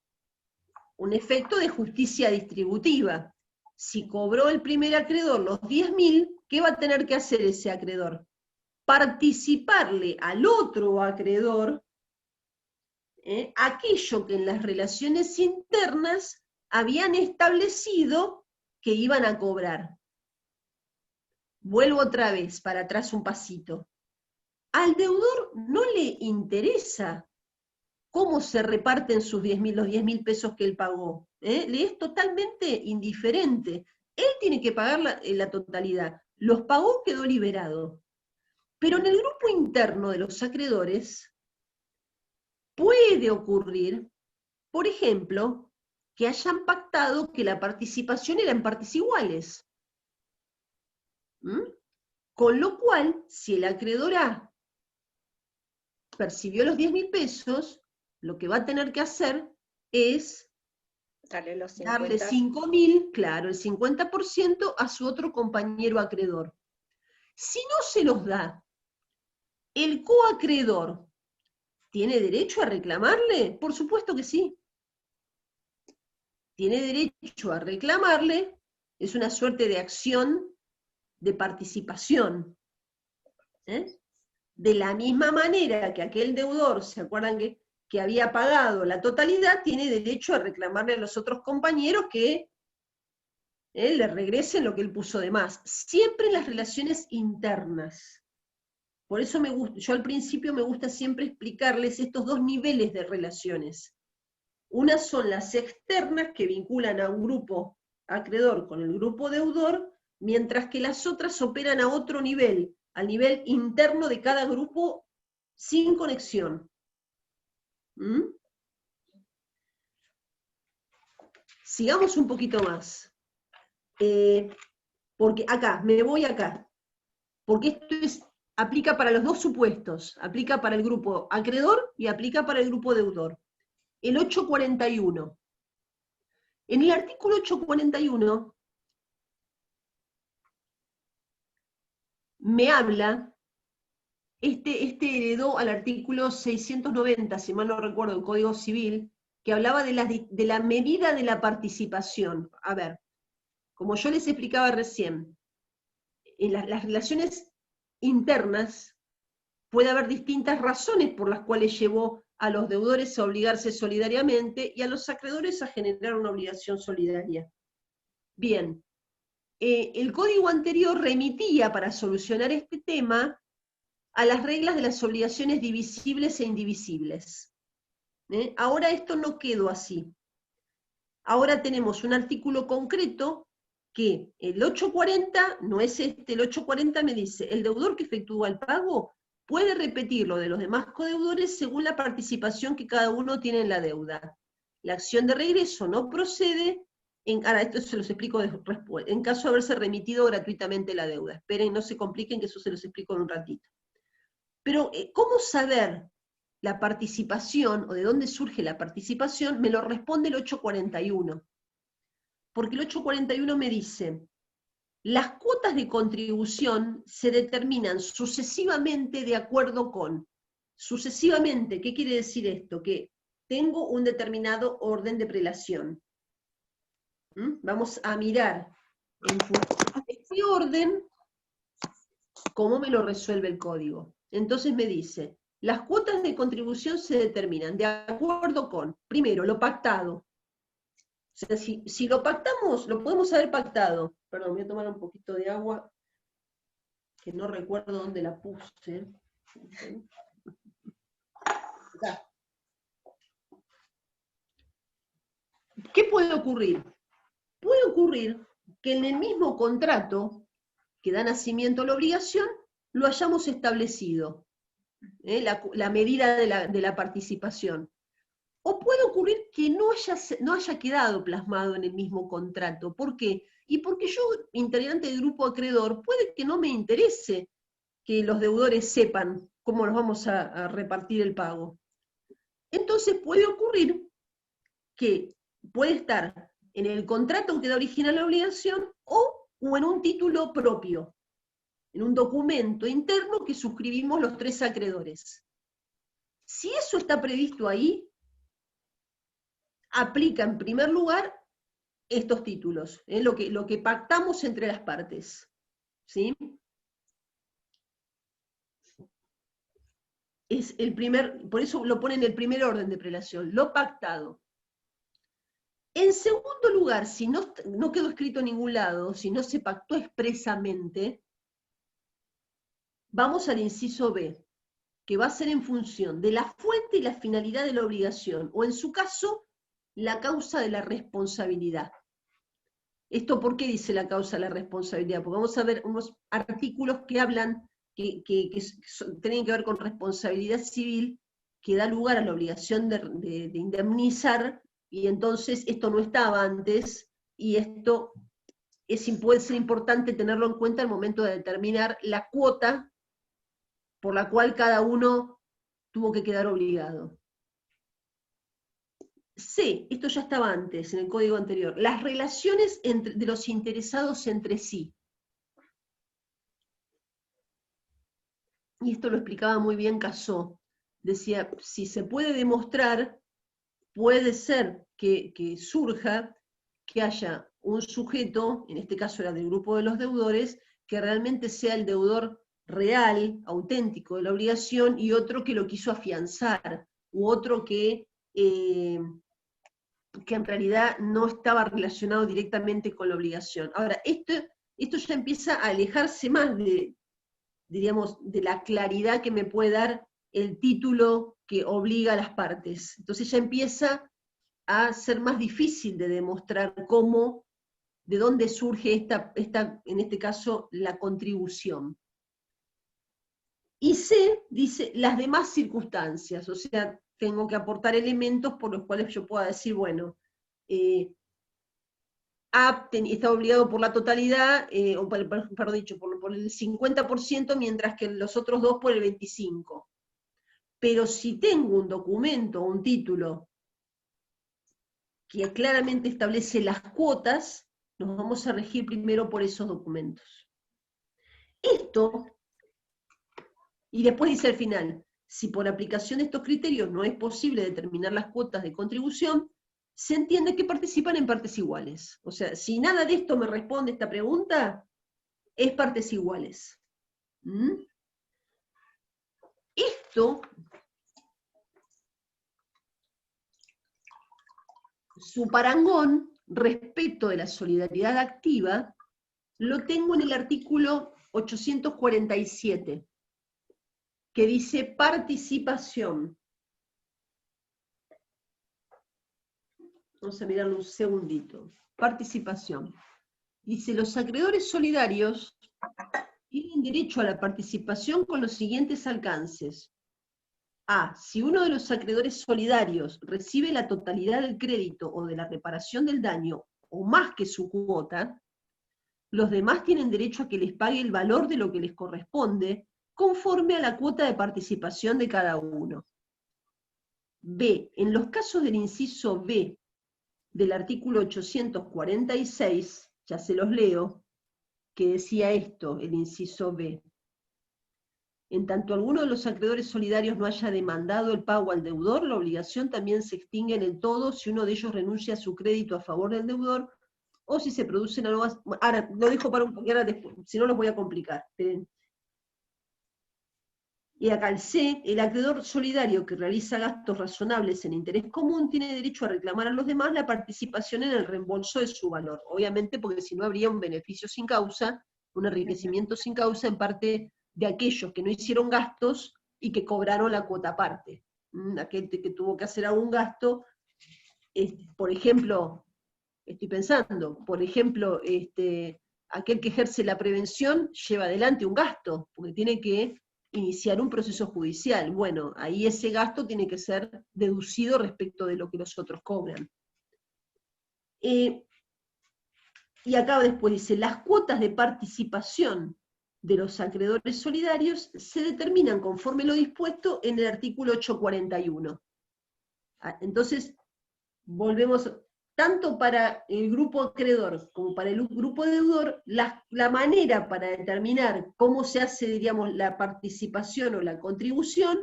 un efecto de justicia distributiva. Si cobró el primer acreedor los 10.000, ¿qué va a tener que hacer ese acreedor? Participarle al otro acreedor aquello que en las relaciones internas habían establecido que iban a cobrar. Vuelvo otra vez para atrás un pasito. Al deudor no le interesa cómo se reparten sus los 10.000 pesos que él pagó. Le es totalmente indiferente. Él tiene que pagar la totalidad. Los pagó, quedó liberado. Pero en el grupo interno de los acreedores puede ocurrir, por ejemplo, que hayan pactado que la participación era en partes iguales. Con lo cual, si el acreedor A percibió los 10.000 pesos, lo que va a tener que hacer es darle 5.000, claro, el 50% a su otro compañero acreedor. Si no se los da, ¿el coacreedor tiene derecho a reclamarle? Por supuesto que sí. Tiene derecho a reclamarle, es una suerte de acción de participación. De la misma manera que aquel deudor, ¿se acuerdan que había pagado la totalidad? Tiene derecho a reclamarle a los otros compañeros que le regresen lo que él puso de más. Siempre en las relaciones internas. Por eso yo al principio me gusta siempre explicarles estos dos niveles de relaciones. Unas son las externas, que vinculan a un grupo acreedor con el grupo deudor, mientras que las otras operan a otro nivel, al nivel interno de cada grupo sin conexión. Sigamos un poquito más. Porque acá, me voy acá. Porque esto aplica para los dos supuestos. Aplica para el grupo acreedor y aplica para el grupo deudor. El 841. En el artículo 841 me habla, este heredó al artículo 690, si mal no recuerdo, del Código Civil, que hablaba de la medida de la participación. A ver, como yo les explicaba recién, en las relaciones internas puede haber distintas razones por las cuales llevó a los deudores a obligarse solidariamente y a los acreedores a generar una obligación solidaria. Bien, el código anterior remitía para solucionar este tema a las reglas de las obligaciones divisibles e indivisibles. Ahora esto no quedó así. Ahora tenemos un artículo concreto que el 840, no es este, el 840 me dice, el deudor que efectúa el pago puede repetir lo de los demás codeudores según la participación que cada uno tiene en la deuda. la acción de regreso no procede, ahora esto se los explico después, en caso de haberse remitido gratuitamente la deuda. Esperen, no se compliquen, que eso se los explico en un ratito. Pero, ¿cómo saber la participación, o de dónde surge la participación? Me lo responde el 841. Porque el 841 me dice, las cuotas de contribución se determinan sucesivamente de acuerdo con. Sucesivamente, ¿qué quiere decir esto? Que tengo un determinado orden de prelación. Vamos a mirar en función de este orden cómo me lo resuelve el código. Entonces me dice, las cuotas de contribución se determinan de acuerdo con, primero, lo pactado. O sea, si lo pactamos, lo podemos haber pactado. Perdón, voy a tomar un poquito de agua, que no recuerdo dónde la puse. Acá. ¿Qué puede ocurrir? Puede ocurrir que en el mismo contrato que da nacimiento a la obligación, lo hayamos establecido, la medida de la participación. O puede ocurrir que no haya quedado plasmado en el mismo contrato. ¿Por qué? Y porque yo, integrante del grupo acreedor, puede que no me interese que los deudores sepan cómo nos vamos a repartir el pago. Entonces puede ocurrir que puede estar en el contrato que da origen a la obligación o en un título propio, en un documento interno que suscribimos los tres acreedores. Si eso está previsto ahí, aplica en primer lugar estos títulos, lo que pactamos entre las partes. ¿Sí? Es el por eso lo pone en el primer orden de prelación, lo pactado. En segundo lugar, si no quedó escrito en ningún lado, si no se pactó expresamente, vamos al inciso B, que va a ser en función de la fuente y la finalidad de la obligación, o en su caso, la causa de la responsabilidad. ¿Esto por qué dice la causa de la responsabilidad? Porque vamos a ver unos artículos que hablan, que tienen que ver con responsabilidad civil, que da lugar a la obligación de indemnizar, y entonces esto no estaba antes, y esto puede ser importante tenerlo en cuenta al momento de determinar la cuota por la cual cada uno tuvo que quedar obligado. C, esto ya estaba antes, en el código anterior, las relaciones de los interesados entre sí. Y esto lo explicaba muy bien Casó. Decía, si se puede demostrar, puede ser que surja que haya un sujeto, en este caso era del grupo de los deudores, que realmente sea el deudor real, auténtico de la obligación, y otro que lo quiso afianzar, u otro que en realidad no estaba relacionado directamente con la obligación. Ahora, esto ya empieza a alejarse más diríamos, de la claridad que me puede dar el título que obliga a las partes. Entonces ya empieza a ser más difícil de demostrar de dónde surge en este caso, la contribución. Y C dice las demás circunstancias, o sea, tengo que aportar elementos por los cuales yo pueda decir, bueno, A está obligado por la totalidad, o por el 50%, mientras que los otros dos por el 25%. Pero si tengo un documento, un título, que claramente establece las cuotas, nos vamos a regir primero por esos documentos. Esto, y después dice al final, si por aplicación de estos criterios no es posible determinar las cuotas de contribución, se entiende que participan en partes iguales. O sea, si nada de esto me responde esta pregunta, es partes iguales. Esto, su parangón respecto de la solidaridad activa, lo tengo en el artículo 847, que dice participación. Vamos a mirarlo un segundito. Participación. Dice, los acreedores solidarios tienen derecho a la participación con los siguientes alcances. A. Si uno de los acreedores solidarios recibe la totalidad del crédito o de la reparación del daño, o más que su cuota, los demás tienen derecho a que les pague el valor de lo que les corresponde, conforme a la cuota de participación de cada uno. B. En los casos del inciso B del artículo 846, ya se los leo, que decía esto, el inciso B. En tanto alguno de los acreedores solidarios no haya demandado el pago al deudor, la obligación también se extingue en el todo si uno de ellos renuncia a su crédito a favor del deudor, o si se producen nuevas... Ahora, lo dejo para un poco, ahora después, si no los voy a complicar. Y acá el C, el acreedor solidario que realiza gastos razonables en interés común tiene derecho a reclamar a los demás la participación en el reembolso de su valor. Obviamente porque si no habría un beneficio sin causa, un enriquecimiento sin causa en parte de aquellos que no hicieron gastos y que cobraron la cuota aparte. Aquel que tuvo que hacer algún gasto, por ejemplo, estoy pensando, por ejemplo, aquel que ejerce la prevención lleva adelante un gasto, porque tiene que iniciar un proceso judicial. Bueno, ahí ese gasto tiene que ser deducido respecto de lo que los otros cobran. Y acá después dice, las cuotas de participación de los acreedores solidarios se determinan conforme lo dispuesto en el artículo 841. Entonces, volvemos, tanto para el grupo acreedor como para el grupo deudor, la manera para determinar cómo se hace, diríamos, la participación o la contribución,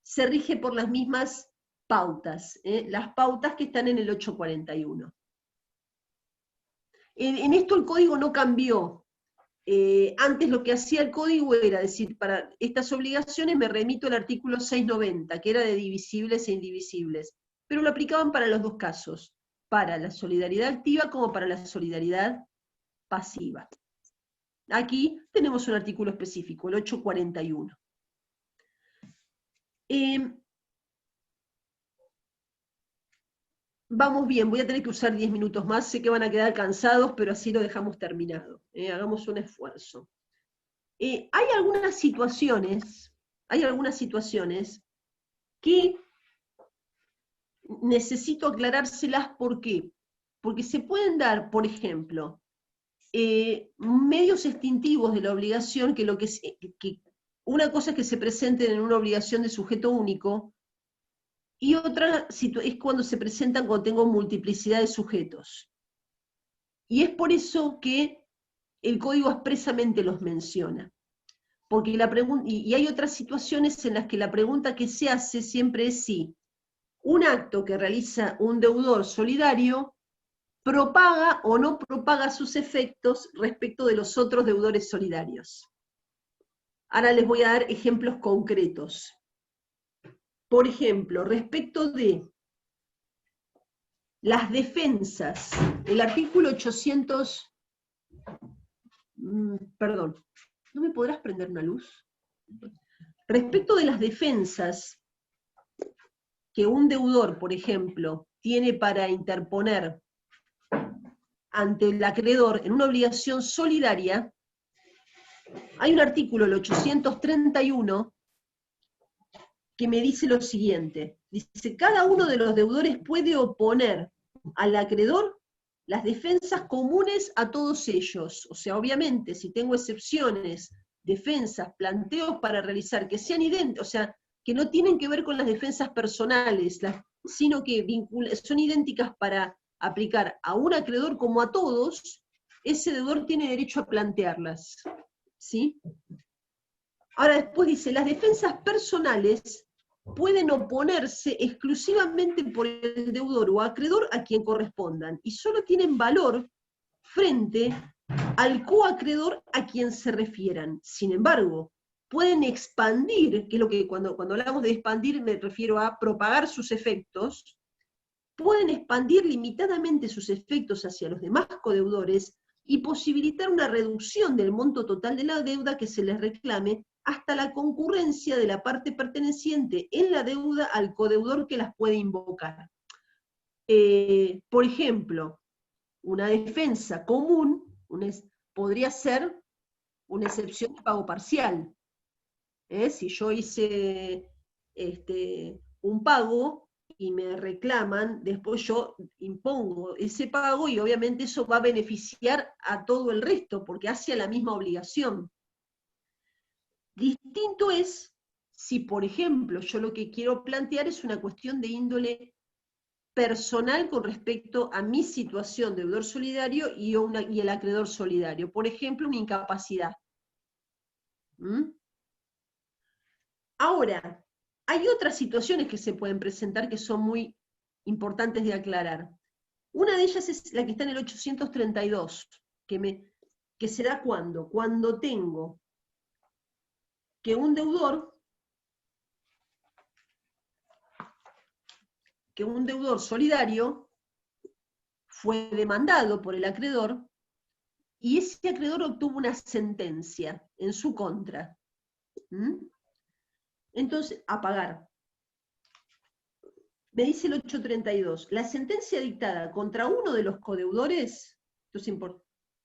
se rige por las mismas pautas, las pautas que están en el 841. En esto el código no cambió. Antes lo que hacía el código era decir, para estas obligaciones me remito al artículo 690, que era de divisibles e indivisibles, pero lo aplicaban para los dos casos, para la solidaridad activa como para la solidaridad pasiva. Aquí tenemos un artículo específico, el 841. Vamos bien, voy a tener que usar 10 minutos más, sé que van a quedar cansados, pero así lo dejamos terminado. Hagamos un esfuerzo. Hay algunas situaciones que necesito aclarárselas. ¿Por qué? Porque se pueden dar, por ejemplo, medios extintivos de la obligación, que una cosa es que se presenten en una obligación de sujeto único, y otra es cuando se presentan cuando tengo multiplicidad de sujetos. Y es por eso que el código expresamente los menciona. Porque y hay otras situaciones en las que la pregunta que se hace siempre es si un acto que realiza un deudor solidario propaga o no propaga sus efectos respecto de los otros deudores solidarios. Ahora les voy a dar ejemplos concretos. Por ejemplo, respecto de las defensas, el artículo 800... Perdón, ¿no me podrás prender una luz? Respecto de las defensas que un deudor, por ejemplo, tiene para interponer ante el acreedor en una obligación solidaria, hay un artículo, el 831, que me dice lo siguiente. Dice, cada uno de los deudores puede oponer al acreedor las defensas comunes a todos ellos. O sea, obviamente, si tengo excepciones, defensas, planteos para realizar que sean idénticos, o sea, que no tienen que ver con las defensas personales, sino que son idénticas para aplicar a un acreedor como a todos, ese deudor tiene derecho a plantearlas. ¿Sí? Ahora después dice, las defensas personales pueden oponerse exclusivamente por el deudor o acreedor a quien correspondan, y solo tienen valor frente al coacreedor a quien se refieran. Sin embargo, pueden expandir, que es lo que cuando hablamos de expandir me refiero a propagar sus efectos, pueden expandir limitadamente sus efectos hacia los demás codeudores y posibilitar una reducción del monto total de la deuda que se les reclame hasta la concurrencia de la parte perteneciente en la deuda al codeudor que las puede invocar. Por ejemplo, una defensa común podría ser una excepción de pago parcial. Si yo hice un pago y me reclaman, después yo impongo ese pago y obviamente eso va a beneficiar a todo el resto, porque hace la misma obligación. Distinto es si, por ejemplo, yo lo que quiero plantear es una cuestión de índole personal con respecto a mi situación de deudor solidario y el acreedor solidario. Por ejemplo, una incapacidad. ¿Mm? Ahora, hay otras situaciones que se pueden presentar que son muy importantes de aclarar. Una de ellas es la que está en el 832, que se da cuando tengo que un deudor solidario fue demandado por el acreedor y ese acreedor obtuvo una sentencia en su contra. ¿Mm? Entonces, a pagar. Me dice el 832, la sentencia dictada contra uno de los codeudores, esto es importante,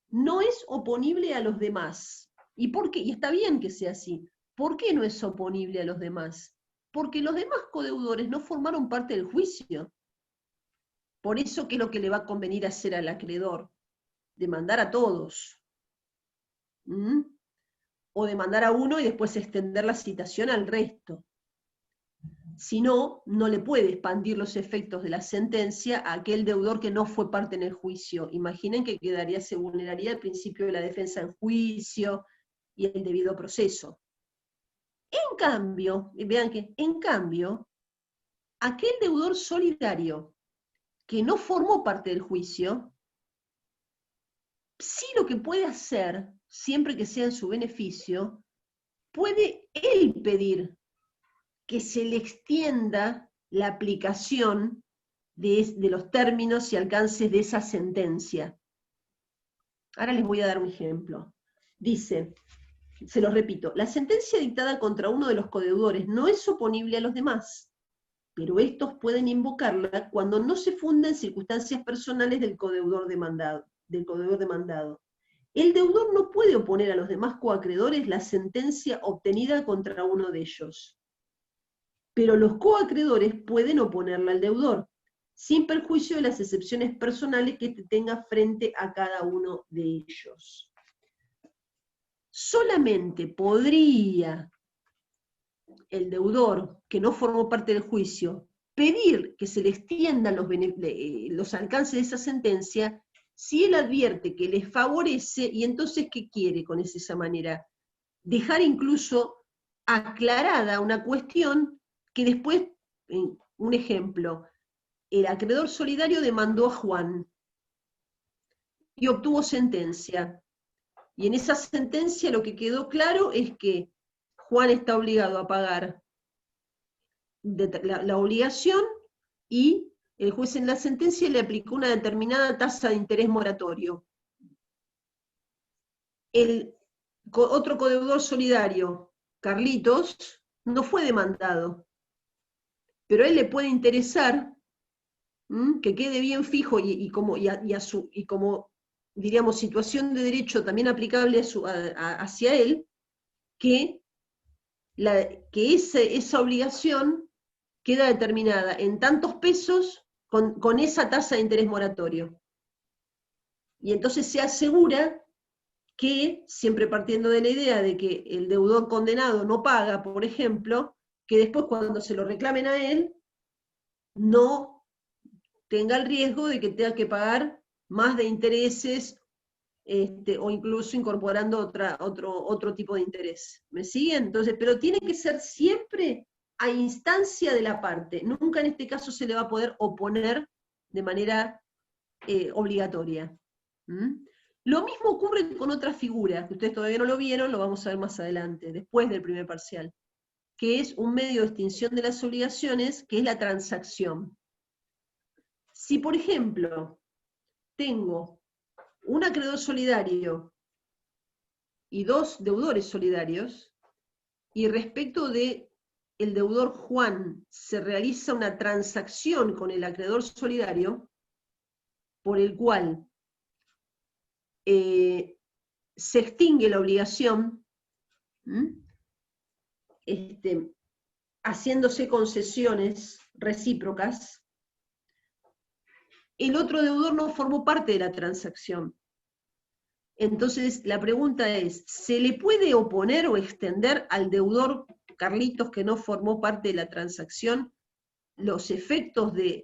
no es oponible a los demás. ¿Y por qué? Y está bien que sea así. ¿Por qué no es oponible a los demás? Porque los demás codeudores no formaron parte del juicio. Por eso, ¿qué es lo que le va a convenir hacer al acreedor? Demandar a todos. ¿Mm? O demandar a uno y después extender la citación al resto. Si no, no le puede expandir los efectos de la sentencia a aquel deudor que no fue parte en el juicio. Imaginen que se vulneraría el principio de la defensa en juicio y el debido proceso. En cambio, vean que, en cambio, aquel deudor solidario que no formó parte del juicio, sí lo que puede hacer, siempre que sea en su beneficio, puede él pedir que se le extienda la aplicación de los términos y alcances de esa sentencia. Ahora les voy a dar un ejemplo. Dice, se los repito, la sentencia dictada contra uno de los codeudores no es oponible a los demás, pero estos pueden invocarla cuando no se funda en circunstancias personales del codeudor demandado. El deudor no puede oponer a los demás coacreedores la sentencia obtenida contra uno de ellos, pero los coacreedores pueden oponerla al deudor, sin perjuicio de las excepciones personales que tenga frente a cada uno de ellos. Solamente podría el deudor, que no formó parte del juicio, pedir que se le extiendan los alcances de esa sentencia si él advierte que les favorece, y entonces, ¿qué quiere con esa manera? Dejar incluso aclarada una cuestión que después, un ejemplo, el acreedor solidario demandó a Juan y obtuvo sentencia. Y en esa sentencia lo que quedó claro es que Juan está obligado a pagar la obligación y el juez en la sentencia le aplicó una determinada tasa de interés moratorio. El otro codeudor solidario, Carlitos, no fue demandado, pero a él le puede interesar que quede bien fijo y como diríamos, situación de derecho también aplicable hacia él, que esa obligación queda determinada en tantos pesos con esa tasa de interés moratorio. Y entonces se asegura que, siempre partiendo de la idea de que el deudor condenado no paga, por ejemplo, que después cuando se lo reclamen a él, no tenga el riesgo de que tenga que pagar más de intereses o incluso incorporando otro tipo de interés. ¿Me siguen? Entonces, pero tiene que ser siempre a instancia de la parte. Nunca en este caso se le va a poder oponer de manera obligatoria. ¿Mm? Lo mismo ocurre con otra figura, que ustedes todavía no lo vieron, lo vamos a ver más adelante, después del primer parcial, que es un medio de extinción de las obligaciones, que es la transacción. Si, por ejemplo, tengo un acreedor solidario y dos deudores solidarios, y respecto de el deudor Juan se realiza una transacción con el acreedor solidario, por el cual se extingue la obligación, haciéndose concesiones recíprocas, el otro deudor no formó parte de la transacción. Entonces, la pregunta es, ¿se le puede oponer o extender al deudor Carlitos que no formó parte de la transacción los efectos de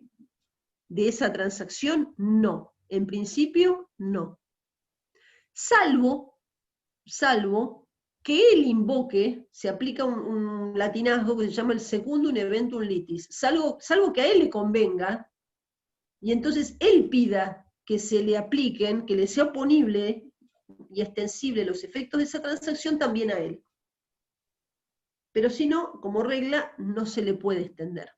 esa transacción? No. En principio, no. Salvo que él invoque, se aplica un latinazgo que se llama el secundum eventum litis, salvo que a él le convenga, y entonces él pida que se le apliquen, que le sea oponible y extensible los efectos de esa transacción también a él. Pero si no, como regla, no se le puede extender.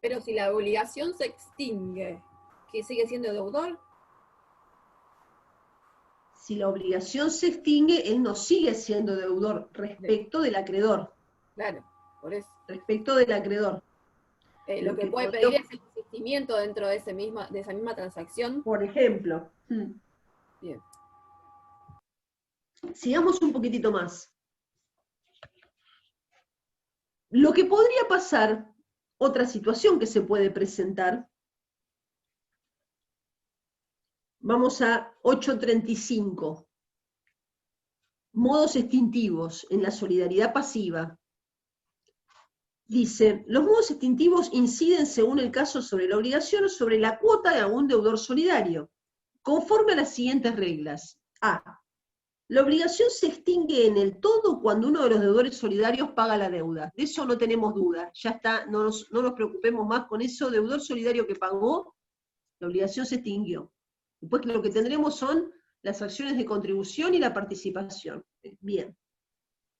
Pero si la obligación se extingue, ¿que sigue siendo deudor? Si la obligación se extingue, él no sigue siendo deudor respecto del acreedor. Claro, por eso. Respecto del acreedor. Lo que puede pedir es el desistimiento dentro de esa misma transacción. Por ejemplo. Bien. Sigamos un poquitito más. Lo que podría pasar, otra situación que se puede presentar, vamos a 835. Modos extintivos en la solidaridad pasiva. Dice, los modos extintivos inciden según el caso sobre la obligación o sobre la cuota de algún deudor solidario, conforme a las siguientes reglas. A. La obligación se extingue en el todo cuando uno de los deudores solidarios paga la deuda. De eso no tenemos duda. Ya está, no nos preocupemos más con eso. Deudor solidario que pagó, la obligación se extinguió. Después lo que tendremos son las acciones de contribución y la participación. Bien.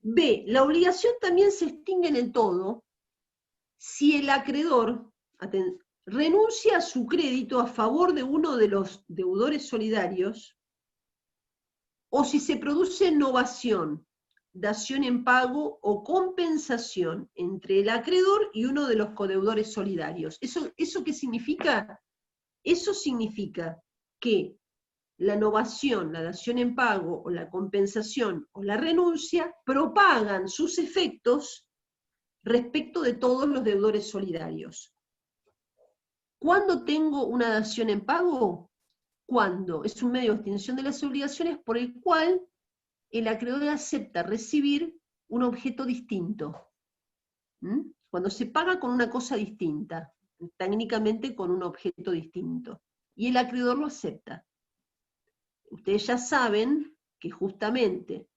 B. La obligación también se extingue en el todo si el acreedor renuncia a su crédito a favor de uno de los deudores solidarios o si se produce novación, dación en pago o compensación entre el acreedor y uno de los codeudores solidarios. ¿Eso qué significa? Eso significa que la novación, la dación en pago o la compensación o la renuncia propagan sus efectos respecto de todos los deudores solidarios. ¿Cuándo tengo una dación en pago? Cuando es un medio de extinción de las obligaciones por el cual el acreedor acepta recibir un objeto distinto. Cuando se paga con una cosa distinta, técnicamente con un objeto distinto, y el acreedor lo acepta. Ustedes ya saben que justamente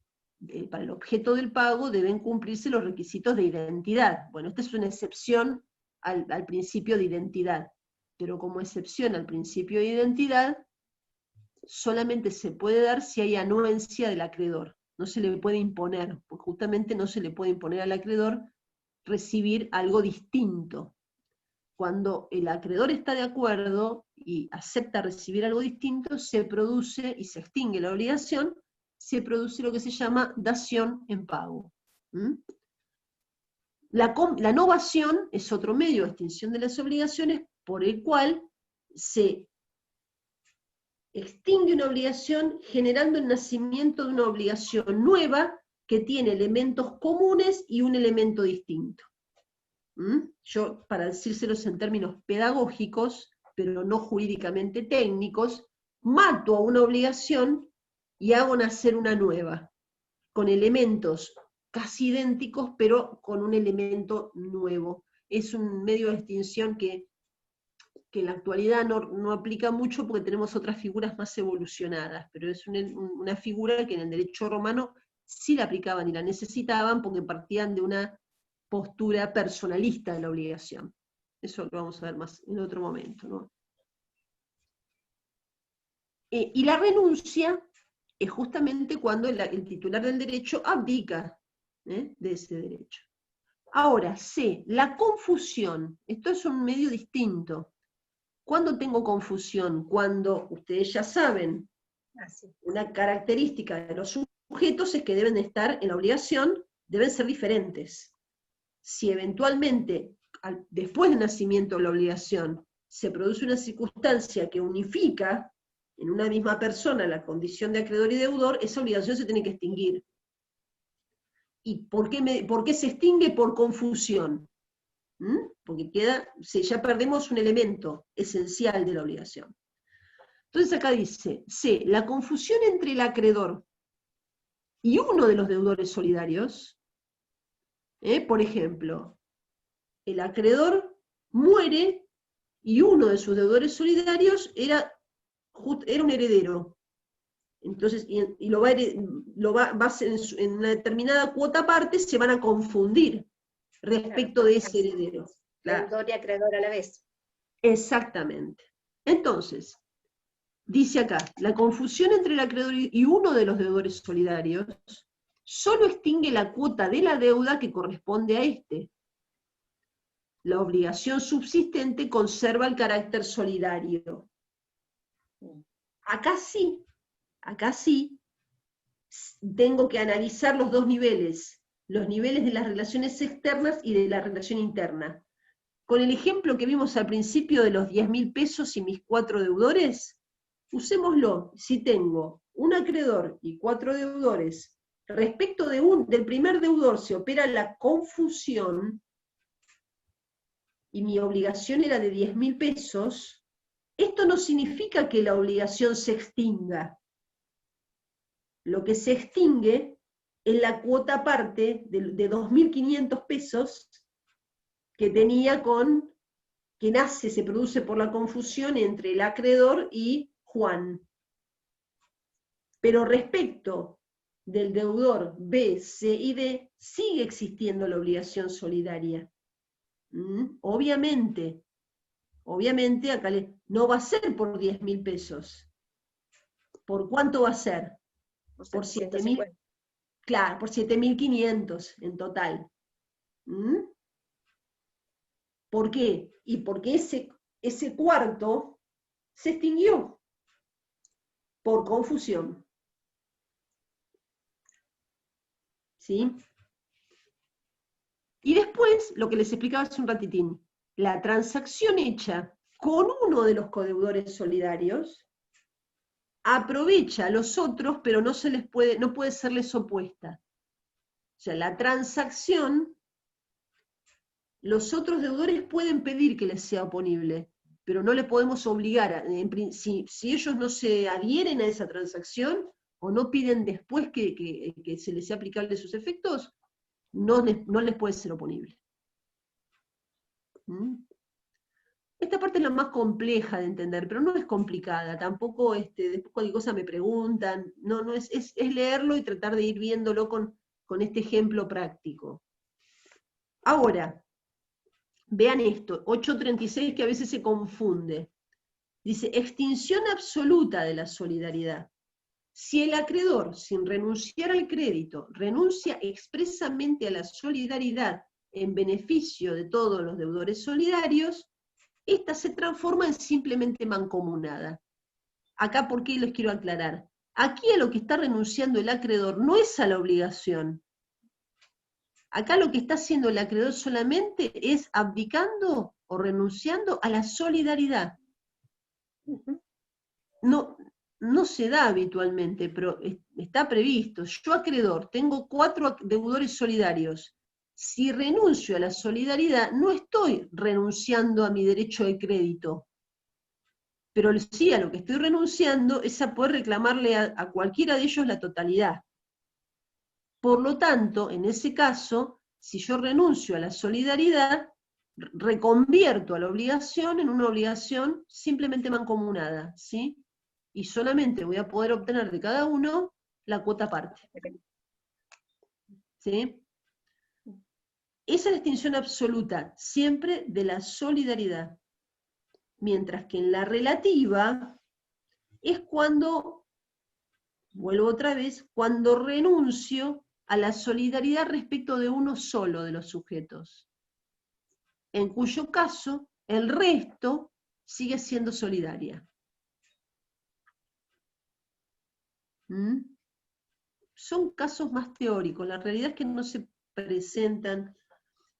para el objeto del pago deben cumplirse los requisitos de identidad. Bueno, esta es una excepción al principio de identidad, pero como excepción al principio de identidad, solamente se puede dar si hay anuencia del acreedor. No se le puede imponer, porque justamente no se le puede imponer al acreedor recibir algo distinto. Cuando el acreedor está de acuerdo y acepta recibir algo distinto, se produce y se extingue la obligación, se produce lo que se llama dación en pago. La novación es otro medio de extinción de las obligaciones por el cual se extingue una obligación generando el nacimiento de una obligación nueva que tiene elementos comunes y un elemento distinto. Yo, para decírselos en términos pedagógicos, pero no jurídicamente técnicos, mato a una obligación y hago nacer una nueva, con elementos casi idénticos, pero con un elemento nuevo. Es un medio de extinción que en la actualidad no aplica mucho porque tenemos otras figuras más evolucionadas, pero es una figura que en el derecho romano sí la aplicaban y la necesitaban porque partían de una postura personalista de la obligación. Eso lo vamos a ver más en otro momento, ¿no? Y la renuncia es justamente cuando el titular del derecho abdica de ese derecho. Ahora, C, la confusión. Esto es un medio distinto. ¿Cuándo tengo confusión? Cuando, ustedes ya saben, una característica de los sujetos es que deben estar en la obligación, deben ser diferentes. Si eventualmente, después del nacimiento de la obligación, se produce una circunstancia que unifica en una misma persona la condición de acreedor y deudor, esa obligación se tiene que extinguir. ¿Y por qué se extingue? Por confusión. Porque ya perdemos un elemento esencial de la obligación. Entonces acá dice, C, la confusión entre el acreedor y uno de los deudores solidarios, por ejemplo, el acreedor muere y uno de sus deudores solidarios era un heredero. Entonces, y lo va a hacer en una determinada cuota aparte, se van a confundir respecto de ese heredero. Claro. Deudor y acreedor a la vez. Exactamente. Entonces, dice acá, la confusión entre el acreedor y uno de los deudores solidarios solo extingue la cuota de la deuda que corresponde a este. La obligación subsistente conserva el carácter solidario. Acá sí, tengo que analizar los dos niveles, los niveles de las relaciones externas y de la relación interna. Con el ejemplo que vimos al principio de los 10.000 pesos y mis 4 deudores, usémoslo. Si tengo un acreedor y 4 deudores, respecto del primer deudor se opera la confusión, y mi obligación era de 10.000 pesos, esto no significa que la obligación se extinga. Lo que se extingue es la cuota aparte de 2.500 pesos que tenía se produce por la confusión entre el acreedor y Juan. Pero respecto del deudor B, C y D, sigue existiendo la obligación solidaria. Obviamente acá no va a ser por 10.000 pesos. ¿Por cuánto va a ser? Por 7.000. Claro, por 7.500 en total. ¿Por qué? Y porque ese cuarto se extinguió por confusión. ¿Sí? Y después, lo que les explicaba hace un ratitín, la transacción hecha con uno de los codeudores solidarios aprovecha a los otros, pero no puede serles opuesta. O sea, la transacción, los otros deudores pueden pedir que les sea oponible, pero no le podemos obligar, si ellos no se adhieren a esa transacción, o no piden después que se les sea aplicable sus efectos, no les puede ser oponible. Esta parte es la más compleja de entender, pero no es complicada, tampoco después cualquier cosa me preguntan, no es leerlo y tratar de ir viéndolo con este ejemplo práctico. Ahora, vean esto, 836 que a veces se confunde. Dice, extinción absoluta de la solidaridad. Si el acreedor, sin renunciar al crédito, renuncia expresamente a la solidaridad en beneficio de todos los deudores solidarios, esta se transforma en simplemente mancomunada. Acá, ¿por qué les quiero aclarar? Aquí a lo que está renunciando el acreedor no es a la obligación. Acá lo que está haciendo el acreedor solamente es abdicando o renunciando a la solidaridad. No se da habitualmente, pero está previsto. Yo, acreedor, tengo 4 deudores solidarios. Si renuncio a la solidaridad, no estoy renunciando a mi derecho de crédito. Pero sí, a lo que estoy renunciando es a poder reclamarle a cualquiera de ellos la totalidad. Por lo tanto, en ese caso, si yo renuncio a la solidaridad, reconvierto a la obligación en una obligación simplemente mancomunada, ¿sí? Y solamente voy a poder obtener de cada uno la cuota aparte. ¿Sí? Esa es la extinción absoluta, siempre de la solidaridad. Mientras que en la relativa es cuando, vuelvo otra vez, cuando renuncio a la solidaridad respecto de uno solo de los sujetos, en cuyo caso el resto sigue siendo solidaria. Son casos más teóricos, la realidad es que no se presentan.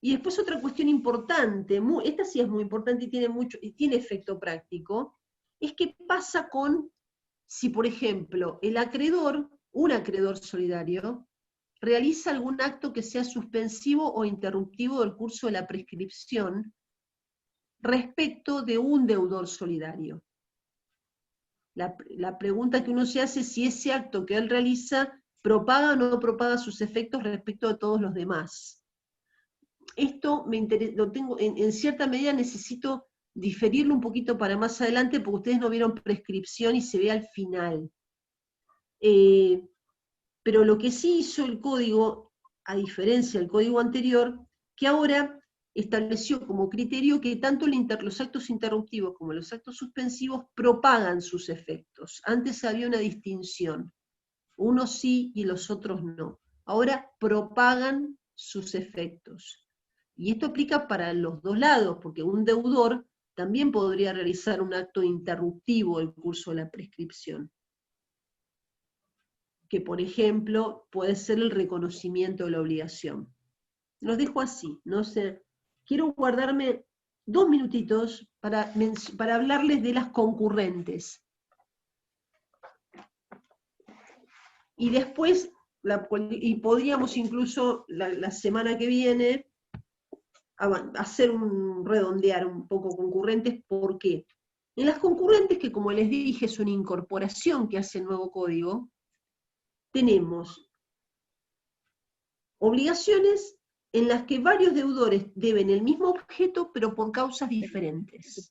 Y después otra cuestión importante, esta sí es muy importante y tiene efecto práctico, es qué pasa si, por ejemplo, un acreedor solidario, realiza algún acto que sea suspensivo o interruptivo del curso de la prescripción respecto de un deudor solidario. La pregunta que uno se hace es si ese acto que él realiza propaga o no propaga sus efectos respecto de todos los demás. Esto lo tengo, en cierta medida necesito diferirlo un poquito para más adelante, porque ustedes no vieron prescripción y se ve al final. Pero lo que sí hizo el código, a diferencia del código anterior, que ahora estableció como criterio que tanto los actos interruptivos como los actos suspensivos propagan sus efectos. Antes había una distinción, unos sí y los otros no. Ahora propagan sus efectos. Y esto aplica para los dos lados, porque un deudor también podría realizar un acto interruptivo del curso de la prescripción, que por ejemplo puede ser el reconocimiento de la obligación. Los dejo así, no sé. Quiero guardarme 2 minutitos para hablarles de las concurrentes. Y después, podríamos incluso la semana que viene redondear un poco concurrentes. ¿Por qué? En las concurrentes, que como les dije es una incorporación que hace el nuevo código, tenemos obligaciones en las que varios deudores deben el mismo objeto, pero por causas diferentes.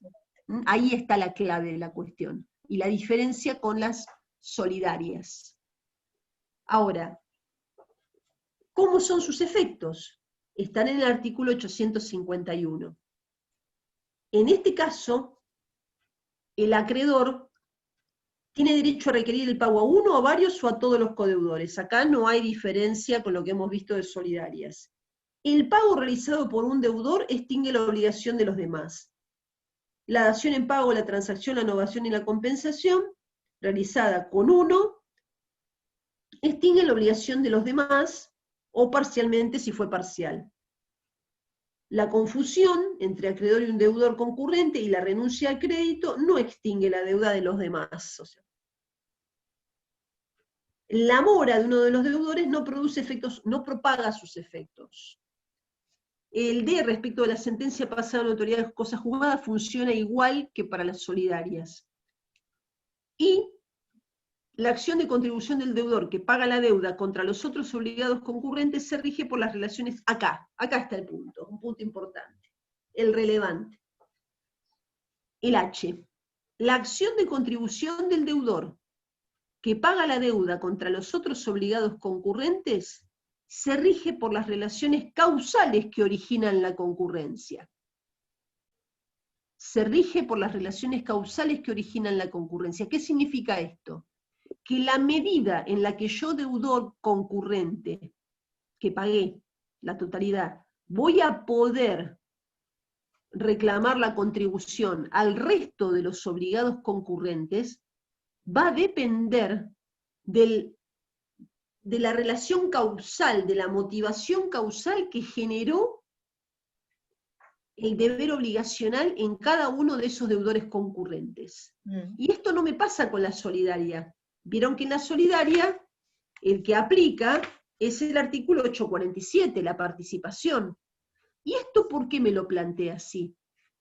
Ahí está la clave de la cuestión, y la diferencia con las solidarias. Ahora, ¿cómo son sus efectos? Están en el artículo 851. En este caso, el acreedor tiene derecho a requerir el pago a uno, a varios o a todos los codeudores. Acá no hay diferencia con lo que hemos visto de solidarias. El pago realizado por un deudor extingue la obligación de los demás. La dación en pago, la transacción, la novación y la compensación, realizada con uno, extingue la obligación de los demás, o parcialmente si fue parcial. La confusión entre acreedor y un deudor concurrente y la renuncia al crédito no extingue la deuda de los demás. O sea, la mora de uno de los deudores no produce efectos, no propaga sus efectos. El D respecto de la sentencia pasada a la autoridad de cosas juzgadas funciona igual que para las solidarias. Y la acción de contribución del deudor que paga la deuda contra los otros obligados concurrentes se rige por las relaciones acá. Acá está el punto, un punto importante, el relevante. El H. La acción de contribución del deudor que paga la deuda contra los otros obligados concurrentes se rige por las relaciones causales que originan la concurrencia. Se rige por las relaciones causales que originan la concurrencia. ¿Qué significa esto? Que la medida en la que yo, deudor concurrente, que pagué la totalidad, voy a poder reclamar la contribución al resto de los obligados concurrentes, va a depender de la relación causal, de la motivación causal que generó el deber obligacional en cada uno de esos deudores concurrentes. Y esto no me pasa con la solidaria. Vieron que en la solidaria el que aplica es el artículo 847, la participación. ¿Y esto por qué me lo plantea así?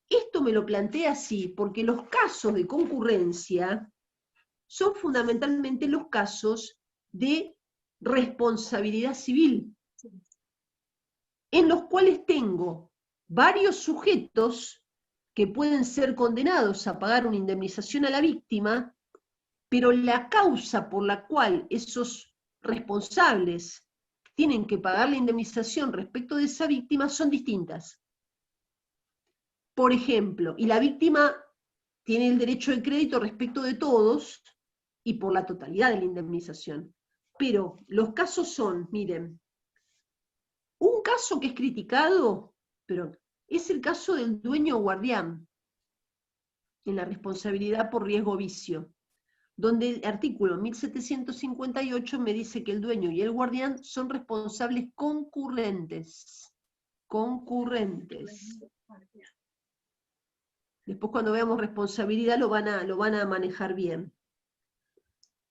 Esto me lo plantea así porque los casos de concurrencia son fundamentalmente los casos de responsabilidad civil, en los cuales tengo varios sujetos que pueden ser condenados a pagar una indemnización a la víctima, pero la causa por la cual esos responsables tienen que pagar la indemnización respecto de esa víctima son distintas. Por ejemplo, y la víctima tiene el derecho de crédito respecto de todos y por la totalidad de la indemnización. Pero los casos son, miren, un caso que es criticado, pero es el caso del dueño o guardián, en la responsabilidad por riesgo o vicio, donde el artículo 1758 me dice que el dueño y el guardián son responsables concurrentes. Concurrentes. Después cuando veamos responsabilidad lo van a manejar bien.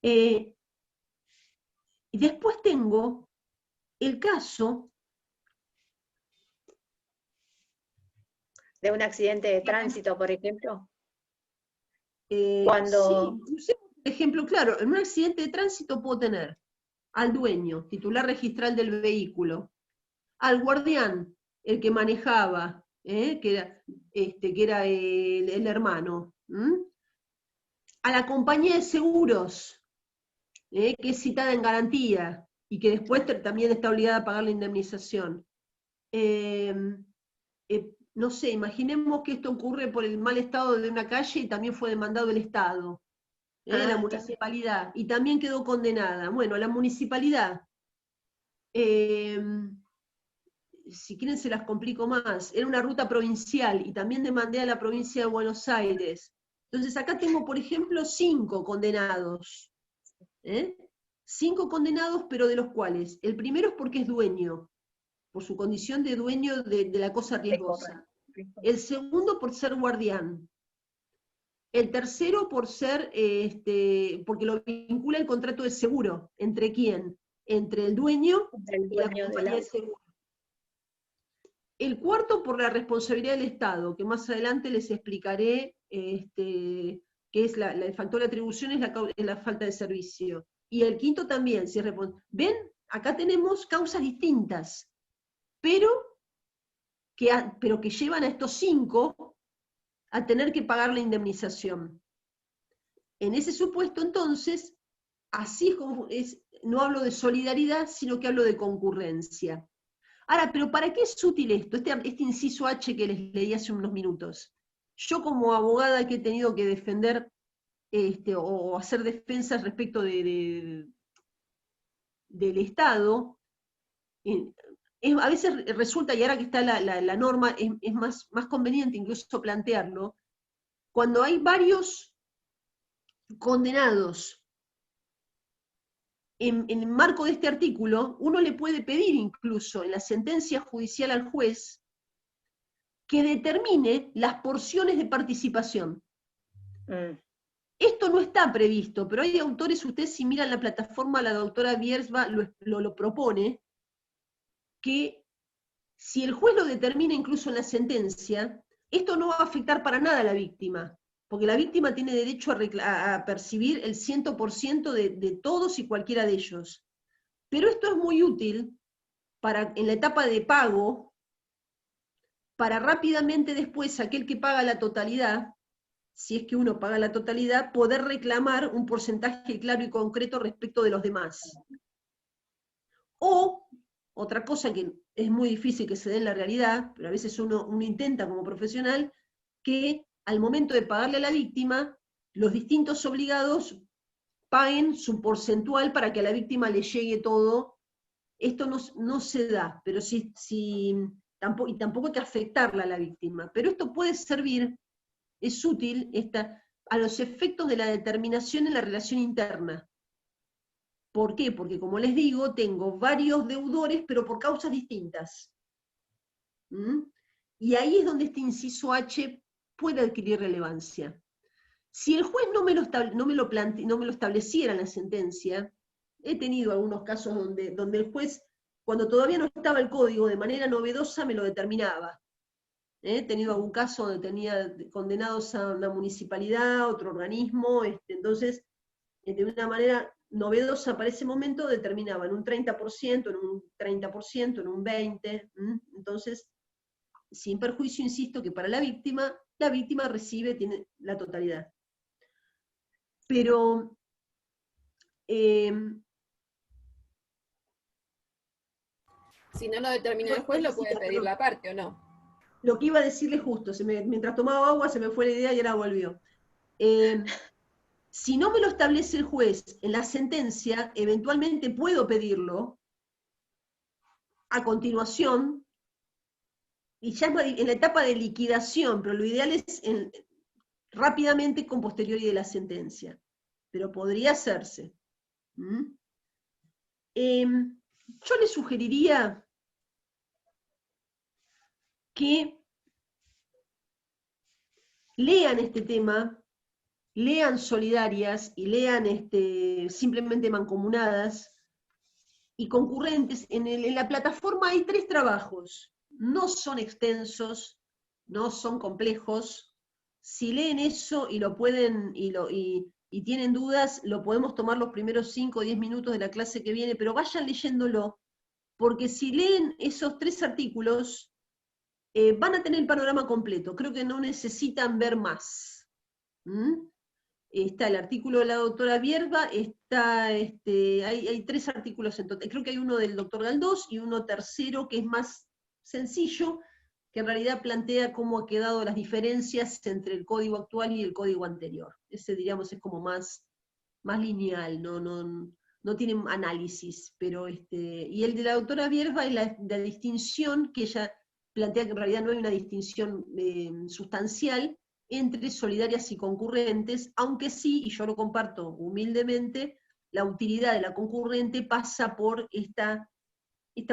Y después tengo el caso de un accidente de tránsito, por ejemplo. sí, Cuando usemos un ejemplo claro, en un accidente de tránsito puedo tener al dueño, titular registral del vehículo, al guardián, el que manejaba, que era el hermano, a la compañía de seguros, que es citada en garantía y que después también está obligada a pagar la indemnización. No sé, imaginemos que esto ocurre por el mal estado de una calle y también fue demandado el Estado, la municipalidad, y también quedó condenada. Bueno, la municipalidad, si quieren se las complico más, era una ruta provincial y también demandé a la provincia de Buenos Aires. Entonces acá tengo, por ejemplo, 5 condenados. 5 condenados, pero de los cuales el primero es porque es dueño, por su condición de dueño de la cosa riesgosa. El segundo por ser guardián. El tercero por ser, porque lo vincula el contrato de seguro. ¿Entre quién? Entre el dueño y la compañía de seguro. El cuarto por la responsabilidad del Estado, que más adelante les explicaré, que es el factor de atribución, es la falta de servicio. Y el quinto también, si es ¿ven? Acá tenemos causas distintas, pero que llevan a estos 5 a tener que pagar la indemnización. En ese supuesto, entonces, así es como no hablo de solidaridad, sino que hablo de concurrencia. Ahora, ¿pero para qué es útil esto? Este inciso H que les leí hace unos minutos. Yo como abogada que he tenido que defender o hacer defensas respecto del Estado, a veces resulta, y ahora que está la norma, es más conveniente incluso plantearlo, cuando hay varios condenados en el marco de este artículo, uno le puede pedir incluso en la sentencia judicial al juez que determine las porciones de participación. Esto no está previsto, pero hay autores, ustedes si miran la plataforma, la doctora Biersma lo propone, que si el juez lo determina incluso en la sentencia, esto no va a afectar para nada a la víctima, porque la víctima tiene derecho a percibir el 100% de todos y cualquiera de ellos. Pero esto es muy útil en la etapa de pago, para rápidamente después aquel que paga la totalidad, si es que uno paga la totalidad, poder reclamar un porcentaje claro y concreto respecto de los demás. O, otra cosa que es muy difícil que se dé en la realidad, pero a veces uno intenta como profesional, que al momento de pagarle a la víctima, los distintos obligados paguen su porcentual para que a la víctima le llegue todo. Esto no se da, pero tampoco hay que afectarla a la víctima. Pero esto puede servir, es útil, a los efectos de la determinación en la relación interna. ¿Por qué? Porque, como les digo, tengo varios deudores, pero por causas distintas. Y ahí es donde este inciso H puede adquirir relevancia. Si el juez no me lo estableciera en la sentencia, he tenido algunos casos donde el juez, cuando todavía no estaba el código, de manera novedosa me lo determinaba. He tenido algún caso donde tenía condenados a una municipalidad, otro organismo, entonces, de una manera novedosa para ese momento, determinaba en un 30%, en un 30%, en un 20%, entonces, sin perjuicio, insisto, que para la víctima tiene la totalidad. Pero si no lo determina el juez, lo puede pedir la parte, ¿o no? Lo que iba a decirle justo, mientras tomaba agua se me fue la idea y ahora volvió. Si no me lo establece el juez en la sentencia, eventualmente puedo pedirlo a continuación, y ya en la etapa de liquidación, pero lo ideal es rápidamente con posteriori de la sentencia. Pero podría hacerse. Yo le sugeriría que lean este tema, lean Solidarias y lean simplemente Mancomunadas, y concurrentes. En la plataforma hay 3 trabajos, no son extensos, no son complejos. Si leen eso y lo pueden, y tienen dudas, lo podemos tomar los primeros 5 o 10 minutos de la clase que viene, pero vayan leyéndolo, porque si leen esos 3 artículos, van a tener el panorama completo, creo que no necesitan ver más. Está el artículo de la doctora Bierba, hay 3 artículos en total, creo que hay uno del doctor Galdós y uno tercero que es más sencillo, que en realidad plantea cómo han quedado las diferencias entre el código actual y el código anterior. Ese, diríamos, es como más lineal, no tiene análisis, pero y el de la doctora Bierba es la distinción que ella plantea, que en realidad no hay una distinción sustancial entre solidarias y concurrentes, aunque sí, y yo lo comparto humildemente, la utilidad de la concurrente pasa por esta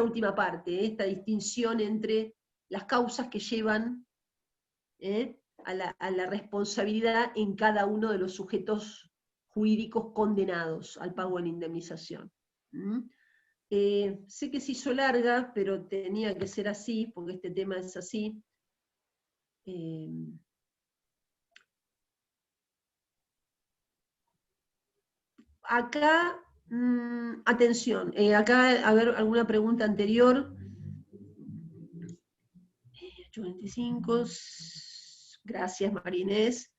última parte, esta distinción entre las causas que llevan a la responsabilidad en cada uno de los sujetos jurídicos condenados al pago de la indemnización. Sé que se hizo larga, pero tenía que ser así, porque este tema es así. Acá, atención, acá, a ver, alguna pregunta anterior. 825, gracias Marinés.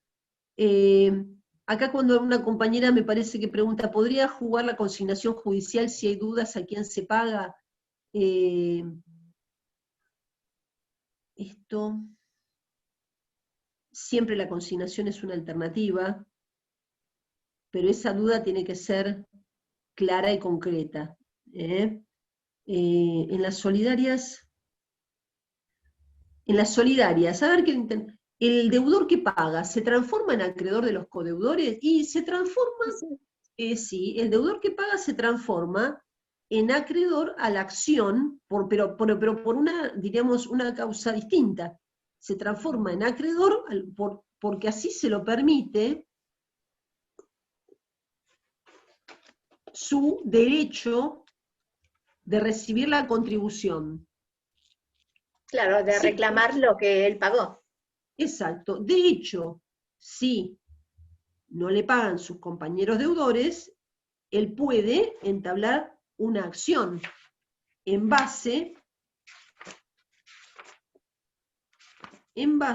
Acá cuando una compañera me parece que pregunta, ¿podría jugar la consignación judicial si hay dudas a quién se paga? Esto, siempre la consignación es una alternativa, pero esa duda tiene que ser clara y concreta. En las solidarias, a ver qué... ¿El deudor que paga se transforma en acreedor de los codeudores? Y se transforma, sí, el deudor que paga se transforma en acreedor a la acción, pero por una, diríamos, una causa distinta. Se transforma en acreedor porque así se lo permite su derecho de recibir la contribución. Claro, de reclamar lo que él pagó. Exacto. De hecho, si no le pagan sus compañeros deudores, él puede entablar una acción en base, ya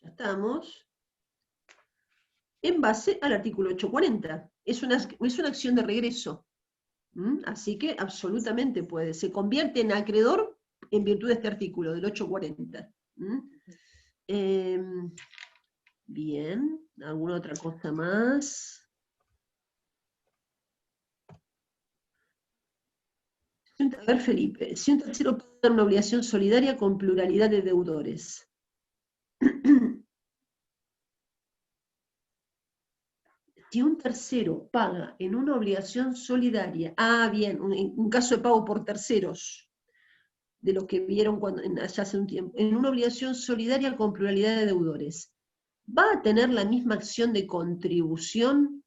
estamos, en base al artículo 840. Es una acción de regreso. Así que absolutamente puede. Se convierte en acreedor en virtud de este artículo, del 840. Bien, ¿alguna otra cosa más? A ver, Felipe, si un tercero paga una obligación solidaria con pluralidad de deudores. Si un tercero paga en una obligación solidaria, bien, un caso de pago por terceros, de los que vieron allá hace un tiempo, en una obligación solidaria con pluralidad de deudores, ¿va a tener la misma acción de contribución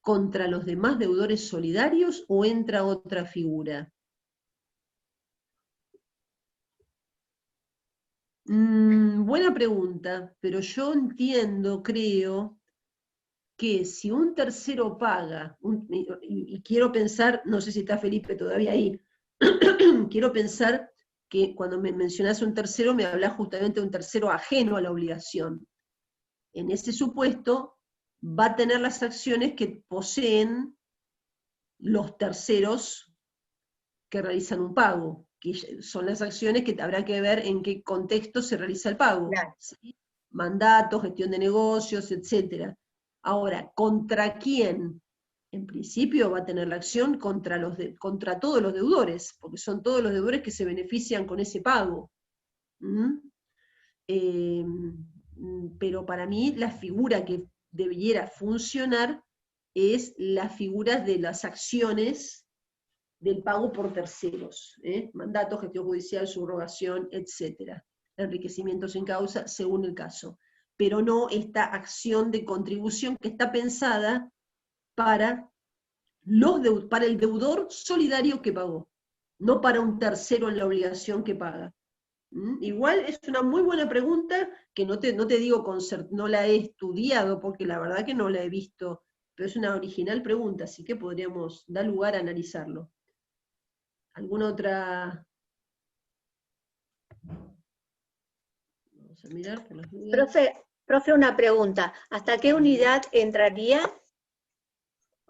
contra los demás deudores solidarios o entra otra figura? Buena pregunta, pero yo entiendo, creo, que si un tercero paga, y quiero pensar, no sé si está Felipe todavía ahí, quiero pensar que cuando me mencionás un tercero, me hablas justamente de un tercero ajeno a la obligación. En ese supuesto, va a tener las acciones que poseen los terceros que realizan un pago, que son las acciones que habrá que ver en qué contexto se realiza el pago. Claro. ¿Sí? Mandatos, gestión de negocios, etc. Ahora, ¿contra quién? En principio va a tener la acción contra todos los deudores, porque son todos los deudores que se benefician con ese pago. Pero para mí la figura que debiera funcionar es la figura de las acciones del pago por terceros, mandato, gestión judicial, subrogación, etc. Enriquecimiento sin causa, según el caso. Pero no esta acción de contribución que está pensada para, para el deudor solidario que pagó, no para un tercero en la obligación que paga. Igual es una muy buena pregunta, que no te digo no la he estudiado, porque la verdad que no la he visto, pero es una original pregunta, así que podríamos dar lugar a analizarlo. ¿Alguna otra? Vamos a mirar por las dudas. Profe, una pregunta. ¿Hasta qué unidad entraría?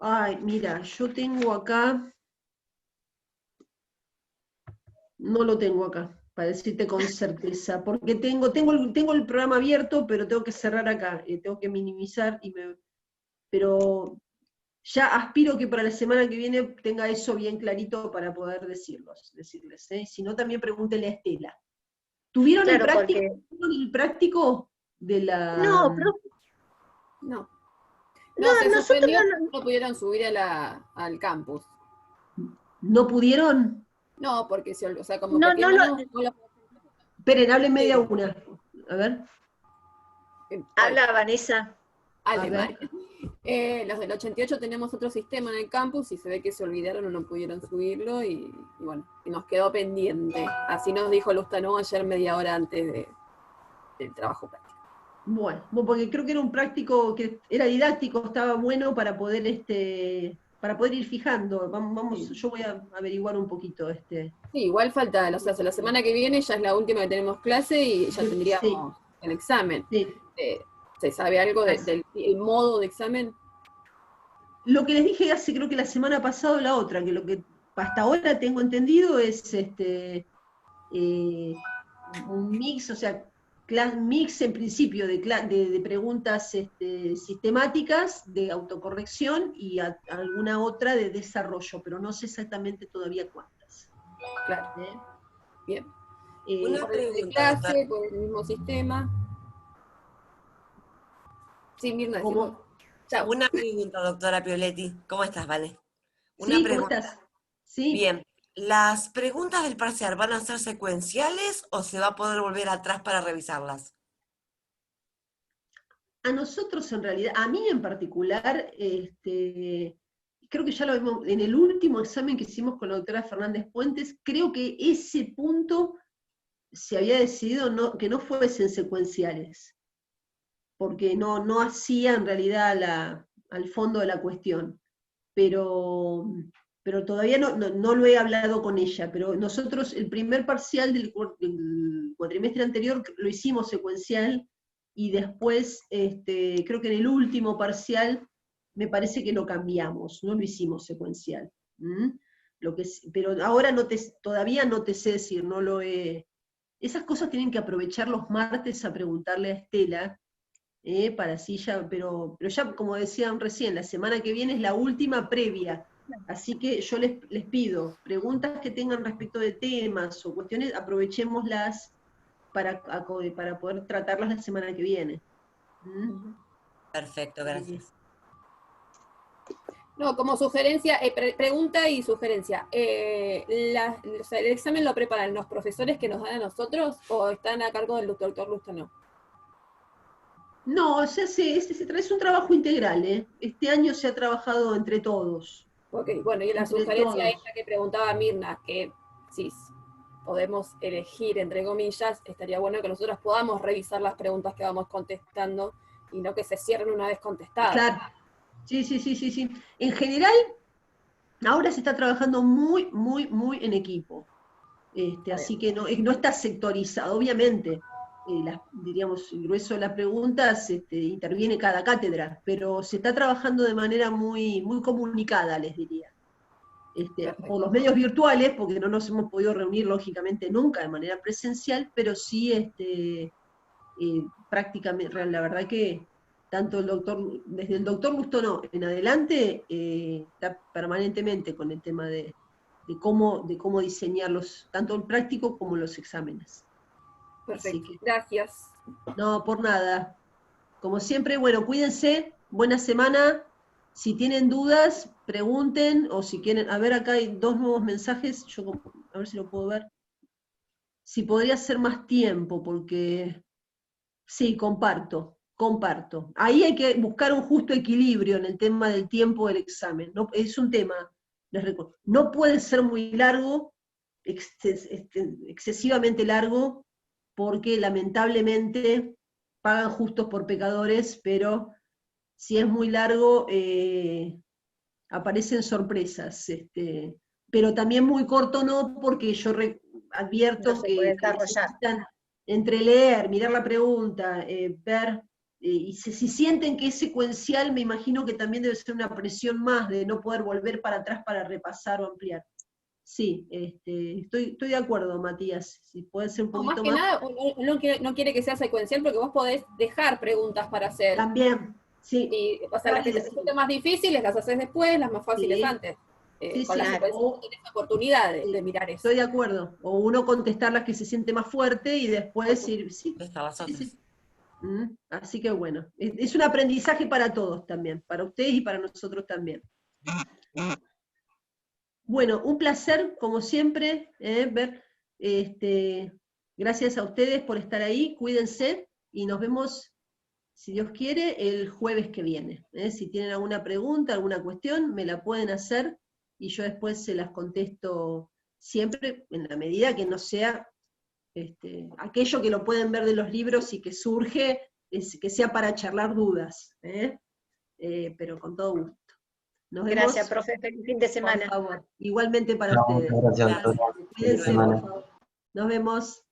Ay, mira, yo tengo acá, no lo tengo acá, para decirte con certeza, porque tengo el programa abierto, pero tengo que cerrar acá, tengo que minimizar, pero ya aspiro que para la semana que viene tenga eso bien clarito para poder decirles. Si no, también pregúntenle a Estela. ¿Tuvieron Claro, el práctico de la...? No, profe. No. No, Se nosotros suspendió, no. no pudieron subir al campus. ¿No pudieron? No, porque o sea, como No, que no, no, Esperen, hablen media una. A ver. Habla Vanessa. Alemán. Los del 88 tenemos otro sistema en el campus y se ve que se olvidaron o no pudieron subirlo y bueno, y nos quedó pendiente. Así nos dijo Lustano ayer media hora antes del trabajo práctico. Bueno, porque creo que era un práctico que era didáctico, estaba bueno para poder ir fijando. Vamos, Sí. yo voy a averiguar un poquito. Sí, igual falta, o sea, la semana que viene ya es la última que tenemos clase y ya tendríamos el examen. Sí. ¿Se sabe algo del modo de examen? Lo que les dije hace, creo que la semana pasada o la otra, que lo que hasta ahora tengo entendido es un mix, o sea, mix en principio de preguntas sistemáticas, de autocorrección y alguna otra de desarrollo, pero no sé exactamente todavía cuántas. Claro. Bien. Una por pregunta, el clase, doctora. por el mismo sistema. Sí, Mirna, ¿Cómo? Chao. Una pregunta, doctora Pioletti. ¿Cómo estás, Vale? Una Sí, ¿cómo pregunta. estás? Sí. Bien. ¿Las preguntas del parcial van a ser secuenciales o se va a poder volver atrás para revisarlas? A nosotros en realidad, a mí en particular, creo que ya lo vimos en el último examen que hicimos con la doctora Fernández Puentes, creo que ese punto se había decidido que no fuesen secuenciales, porque no hacía en realidad al fondo de la cuestión. Pero todavía no lo he hablado con ella, pero nosotros el primer parcial del cuatrimestre anterior lo hicimos secuencial, y después, creo que en el último parcial, me parece que lo cambiamos, no lo hicimos secuencial. Pero ahora todavía no te sé decir, no lo he... Esas cosas tienen que aprovechar los martes a preguntarle a Estela, para así ya, pero ya como decían recién, la semana que viene es la última previa, así que yo les pido, preguntas que tengan respecto de temas o cuestiones, aprovechémoslas para poder tratarlas la semana que viene. Perfecto, gracias. No, como sugerencia, pregunta y sugerencia. O sea, ¿el examen lo preparan los profesores que nos dan a nosotros o están a cargo del doctor Lustano? No, es un trabajo integral, Este año se ha trabajado entre todos. Ok, bueno, y la Entre sugerencia todos. esta que preguntaba Mirna, que si podemos elegir, entre comillas, estaría bueno que nosotros podamos revisar las preguntas que vamos contestando y no que se cierren una vez contestadas. Claro, sí. En general, ahora se está trabajando muy, muy, muy en equipo. Así que no está sectorizado, obviamente. Diríamos, el grueso de las preguntas interviene cada cátedra, pero se está trabajando de manera muy, muy comunicada, les diría. Por los medios virtuales, porque no nos hemos podido reunir, lógicamente, nunca de manera presencial, pero sí prácticamente, la verdad que tanto desde el doctor Lustano en adelante, está permanentemente con el tema de cómo diseñar tanto el práctico como los exámenes. Perfecto, gracias. No, por nada. Como siempre, bueno, cuídense, buena semana. Si tienen dudas, pregunten, o si quieren, a ver, acá hay 2 nuevos mensajes, a ver si lo puedo ver. Si podría ser más tiempo, porque sí, comparto comparto. Ahí hay que buscar un justo equilibrio en el tema del tiempo del examen. No, es un tema, les recuerdo, no puede ser muy largo, excesivamente largo, porque lamentablemente pagan justos por pecadores, pero si es muy largo, aparecen sorpresas. Pero también muy corto no, porque yo advierto No se puede que desarrollar. necesitan entre leer, mirar la pregunta, ver, y si sienten que es secuencial, me imagino que también debe ser una presión más de no poder volver para atrás para repasar o ampliar. Sí, estoy de acuerdo, Matías, si puede ser un No, más poquito que más. nada, no quiere que sea secuencial porque vos podés dejar preguntas para hacer. También, sí. Y, o sea, las que te resulten más difíciles las haces después, las más fáciles Sí. antes. Sí, Con sí, la secuencia o- no tenés oportunidad de sí, mirar eso. estoy de acuerdo. O uno contestar las que se siente más fuerte y después ir, sí, Dejar las sí, otras. sí. Así que bueno, es un aprendizaje para todos también, para ustedes y para nosotros también. Bueno, un placer, como siempre, ver. Gracias a ustedes por estar ahí, cuídense y nos vemos, si Dios quiere, el jueves que viene. Si tienen alguna pregunta, alguna cuestión, me la pueden hacer y yo después se las contesto siempre en la medida que no sea aquello que lo pueden ver de los libros y que surge, que sea para charlar dudas, pero con todo gusto. Nos vemos, Gracias, profe. Feliz fin de por semana. favor. Igualmente para No, ustedes. muchas gracias, doctora. Cuídense, semana. por favor. Nos vemos.